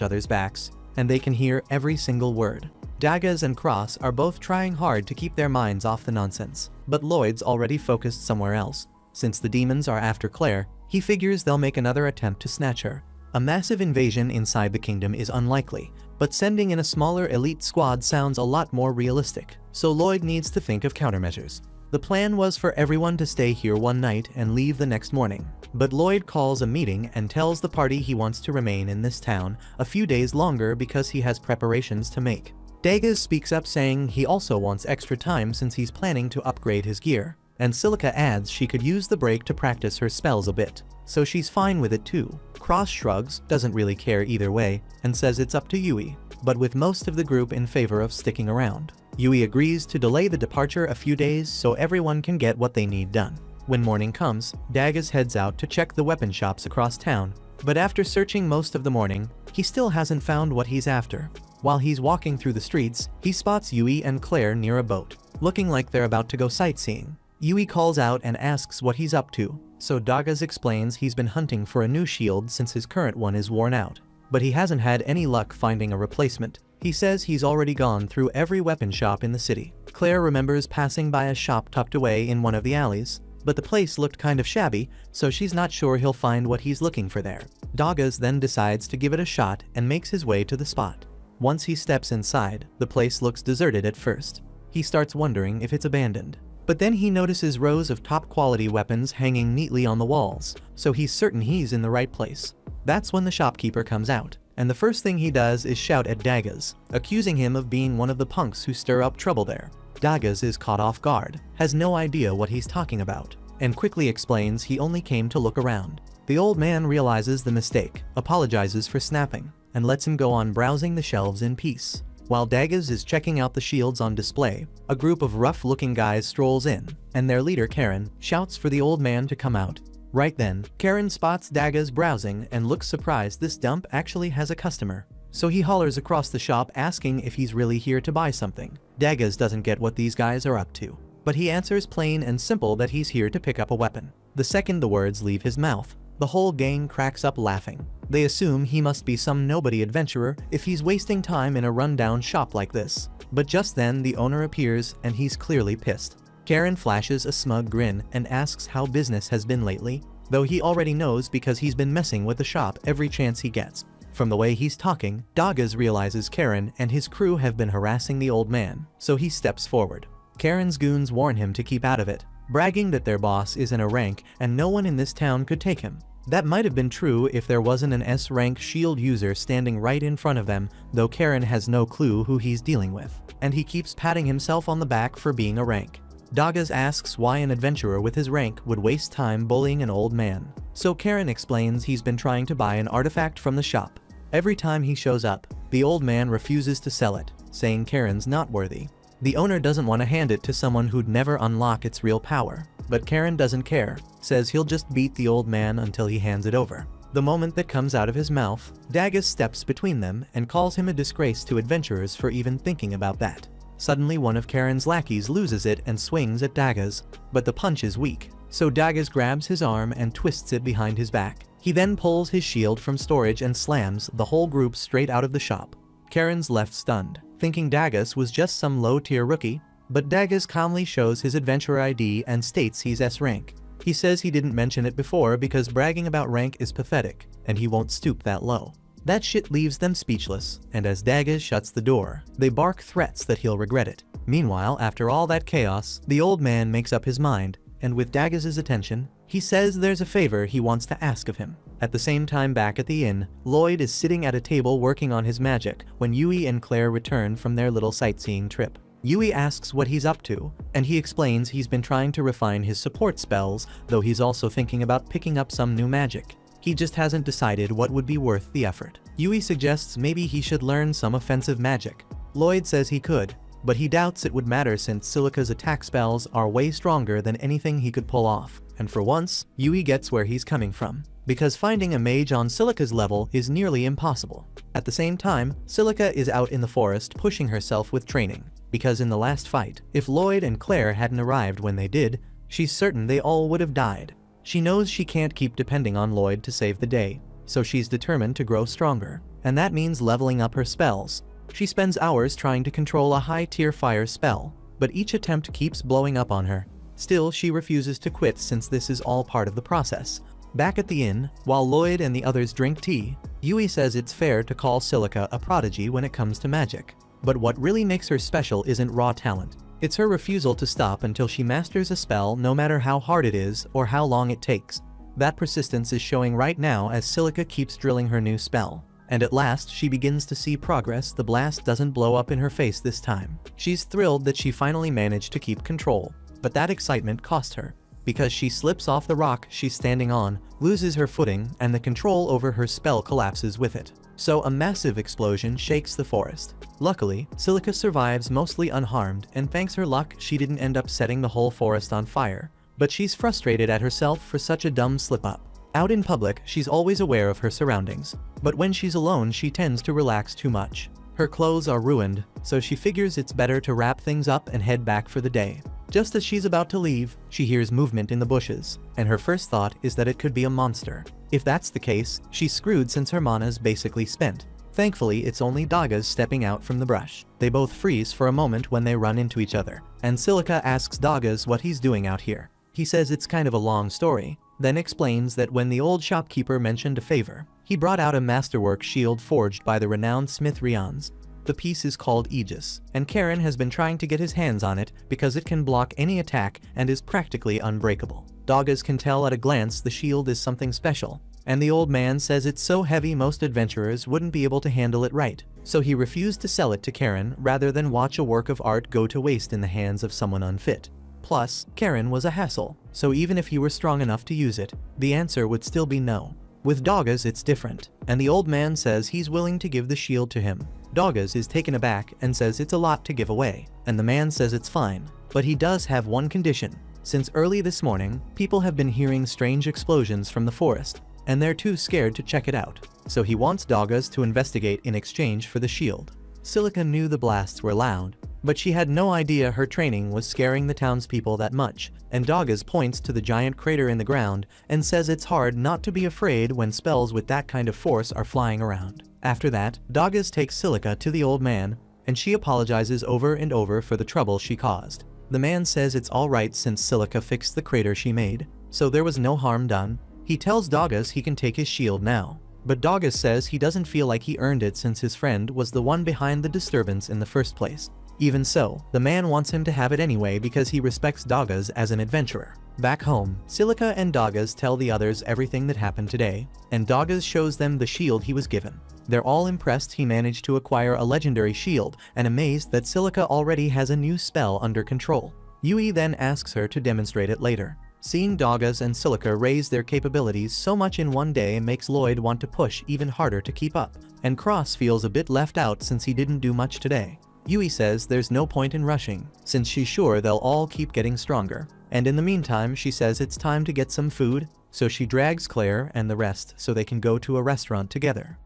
other's backs, and they can hear every single word. Dagas and Cross are both trying hard to keep their minds off the nonsense, but Lloyd's already focused somewhere else. Since the demons are after Claire, he figures they'll make another attempt to snatch her. A massive invasion inside the kingdom is unlikely, but sending in a smaller elite squad sounds a lot more realistic, so Lloyd needs to think of countermeasures. The plan was for everyone to stay here one night and leave the next morning, but Lloyd calls a meeting and tells the party he wants to remain in this town a few days longer because he has preparations to make. Dagas speaks up saying he also wants extra time since he's planning to upgrade his gear, and Silica adds she could use the break to practice her spells a bit, so she's fine with it too. Cross shrugs, doesn't really care either way, and says it's up to Yui, but with most of the group in favor of sticking around. Yui agrees to delay the departure a few days so everyone can get what they need done. When morning comes, Dagas heads out to check the weapon shops across town, but after searching most of the morning, he still hasn't found what he's after. While he's walking through the streets, he spots Yui and Claire near a boat, looking like they're about to go sightseeing. Yui calls out and asks what he's up to, so Dagas explains he's been hunting for a new shield since his current one is worn out, but he hasn't had any luck finding a replacement. He says he's already gone through every weapon shop in the city. Claire remembers passing by a shop tucked away in one of the alleys, but the place looked kind of shabby, so she's not sure he'll find what he's looking for there. Dagas then decides to give it a shot and makes his way to the spot. Once he steps inside, the place looks deserted at first. He starts wondering if it's abandoned. But then he notices rows of top-quality weapons hanging neatly on the walls, so he's certain he's in the right place. That's when the shopkeeper comes out, and the first thing he does is shout at Dagas, accusing him of being one of the punks who stir up trouble there. Dagas is caught off guard, has no idea what he's talking about, and quickly explains he only came to look around. The old man realizes the mistake, apologizes for snapping, and lets him go on browsing the shelves in peace. While Dagas is checking out the shields on display, a group of rough-looking guys strolls in, and their leader Karen shouts for the old man to come out. Right then, Karen spots Dagas browsing and looks surprised this dump actually has a customer. So he hollers across the shop asking if he's really here to buy something. Dagas doesn't get what these guys are up to, but he answers plain and simple that he's here to pick up a weapon. The second the words leave his mouth, the whole gang cracks up laughing. They assume he must be some nobody adventurer if he's wasting time in a rundown shop like this. But just then the owner appears and he's clearly pissed. Karen flashes a smug grin and asks how business has been lately, though he already knows because he's been messing with the shop every chance he gets. From the way he's talking, Dagas realizes Karen and his crew have been harassing the old man, so he steps forward. Karen's goons warn him to keep out of it, bragging that their boss is in a rank and no one in this town could take him. That might have been true if there wasn't an S-rank shield user standing right in front of them, though Karen has no clue who he's dealing with, and he keeps patting himself on the back for being a rank. Dagas asks why an adventurer with his rank would waste time bullying an old man, so Karen explains he's been trying to buy an artifact from the shop. Every time he shows up, the old man refuses to sell it, saying Karen's not worthy. The owner doesn't want to hand it to someone who'd never unlock its real power, but Karen doesn't care, says he'll just beat the old man until he hands it over. The moment that comes out of his mouth, Dagas steps between them and calls him a disgrace to adventurers for even thinking about that. Suddenly one of Karen's lackeys loses it and swings at Dagas, but the punch is weak, so Dagas grabs his arm and twists it behind his back. He then pulls his shield from storage and slams the whole group straight out of the shop. Karen's left stunned, thinking Dagas was just some low-tier rookie, but Dagas calmly shows his adventurer ID and states he's S rank. He says he didn't mention it before because bragging about rank is pathetic, and he won't stoop that low. That shit leaves them speechless, and as Dagas shuts the door, they bark threats that he'll regret it. Meanwhile, after all that chaos, the old man makes up his mind, and with Dagas' attention, he says there's a favor he wants to ask of him. At the same time back at the inn, Lloyd is sitting at a table working on his magic when Yui and Claire return from their little sightseeing trip. Yui asks what he's up to, and he explains he's been trying to refine his support spells, though he's also thinking about picking up some new magic. He just hasn't decided what would be worth the effort. Yui suggests maybe he should learn some offensive magic. Lloyd says he could, but he doubts it would matter since Silica's attack spells are way stronger than anything he could pull off. And for once, Yui gets where he's coming from, because finding a mage on Silica's level is nearly impossible. At the same time, Silica is out in the forest pushing herself with training, because in the last fight, if Lloyd and Claire hadn't arrived when they did, she's certain they all would have died. She knows she can't keep depending on Lloyd to save the day, so she's determined to grow stronger, and that means leveling up her spells. She spends hours trying to control a high-tier fire spell, but each attempt keeps blowing up on her. Still, she refuses to quit since this is all part of the process. Back at the inn, while Lloyd and the others drink tea, Yui says it's fair to call Silica a prodigy when it comes to magic. But what really makes her special isn't raw talent. It's her refusal to stop until she masters a spell no matter how hard it is or how long it takes. That persistence is showing right now as Silica keeps drilling her new spell. And at last, she begins to see progress. The blast doesn't blow up in her face this time. She's thrilled that she finally managed to keep control. But that excitement cost her, because she slips off the rock she's standing on, loses her footing, and the control over her spell collapses with it. So a massive explosion shakes the forest. Luckily, Silica survives mostly unharmed, and thanks her luck she didn't end up setting the whole forest on fire. But she's frustrated at herself for such a dumb slip-up. Out in public, she's always aware of her surroundings, but when she's alone she tends to relax too much. Her clothes are ruined, so she figures it's better to wrap things up and head back for the day. Just as she's about to leave, she hears movement in the bushes, and her first thought is that it could be a monster. If that's the case, she's screwed since her mana's basically spent. Thankfully, it's only Dagas stepping out from the brush. They both freeze for a moment when they run into each other, and Silica asks Dagas what he's doing out here. He says it's kind of a long story, then explains that when the old shopkeeper mentioned a favor, he brought out a masterwork shield forged by the renowned smith Rians. The piece is called Aegis, and Karen has been trying to get his hands on it because it can block any attack and is practically unbreakable. Dagas can tell at a glance the shield is something special, and the old man says it's so heavy most adventurers wouldn't be able to handle it right, so he refused to sell it to Karen rather than watch a work of art go to waste in the hands of someone unfit. Plus, Karen was a hassle, so even if he were strong enough to use it, the answer would still be no. With Dagas it's different, and the old man says he's willing to give the shield to him. Dagas is taken aback and says it's a lot to give away, and the man says it's fine, but he does have one condition. Since early this morning, people have been hearing strange explosions from the forest, and they're too scared to check it out, so he wants Dagas to investigate in exchange for the shield. Silica knew the blasts were loud, but she had no idea her training was scaring the townspeople that much, and Dagas points to the giant crater in the ground and says it's hard not to be afraid when spells with that kind of force are flying around. After that, Dagas takes Silica to the old man, and she apologizes over and over for the trouble she caused. The man says it's alright since Silica fixed the crater she made, so there was no harm done. He tells Dagas he can take his shield now, but Dagas says he doesn't feel like he earned it since his friend was the one behind the disturbance in the first place. Even so, the man wants him to have it anyway because he respects Dagas as an adventurer. Back home, Silica and Dagas tell the others everything that happened today, and Dagas shows them the shield he was given. They're all impressed he managed to acquire a legendary shield and amazed that Silica already has a new spell under control. Yui then asks her to demonstrate it later. Seeing Dagas and Silica raise their capabilities so much in one day makes Lloyd want to push even harder to keep up, and Cross feels a bit left out since he didn't do much today. Yui says there's no point in rushing, since she's sure they'll all keep getting stronger, and in the meantime she says it's time to get some food, so she drags Claire and the rest so they can go to a restaurant together.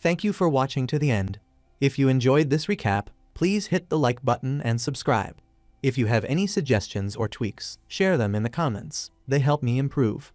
Thank you for watching to the end. If you enjoyed this recap, please hit the like button and subscribe. If you have any suggestions or tweaks, share them in the comments. They help me improve.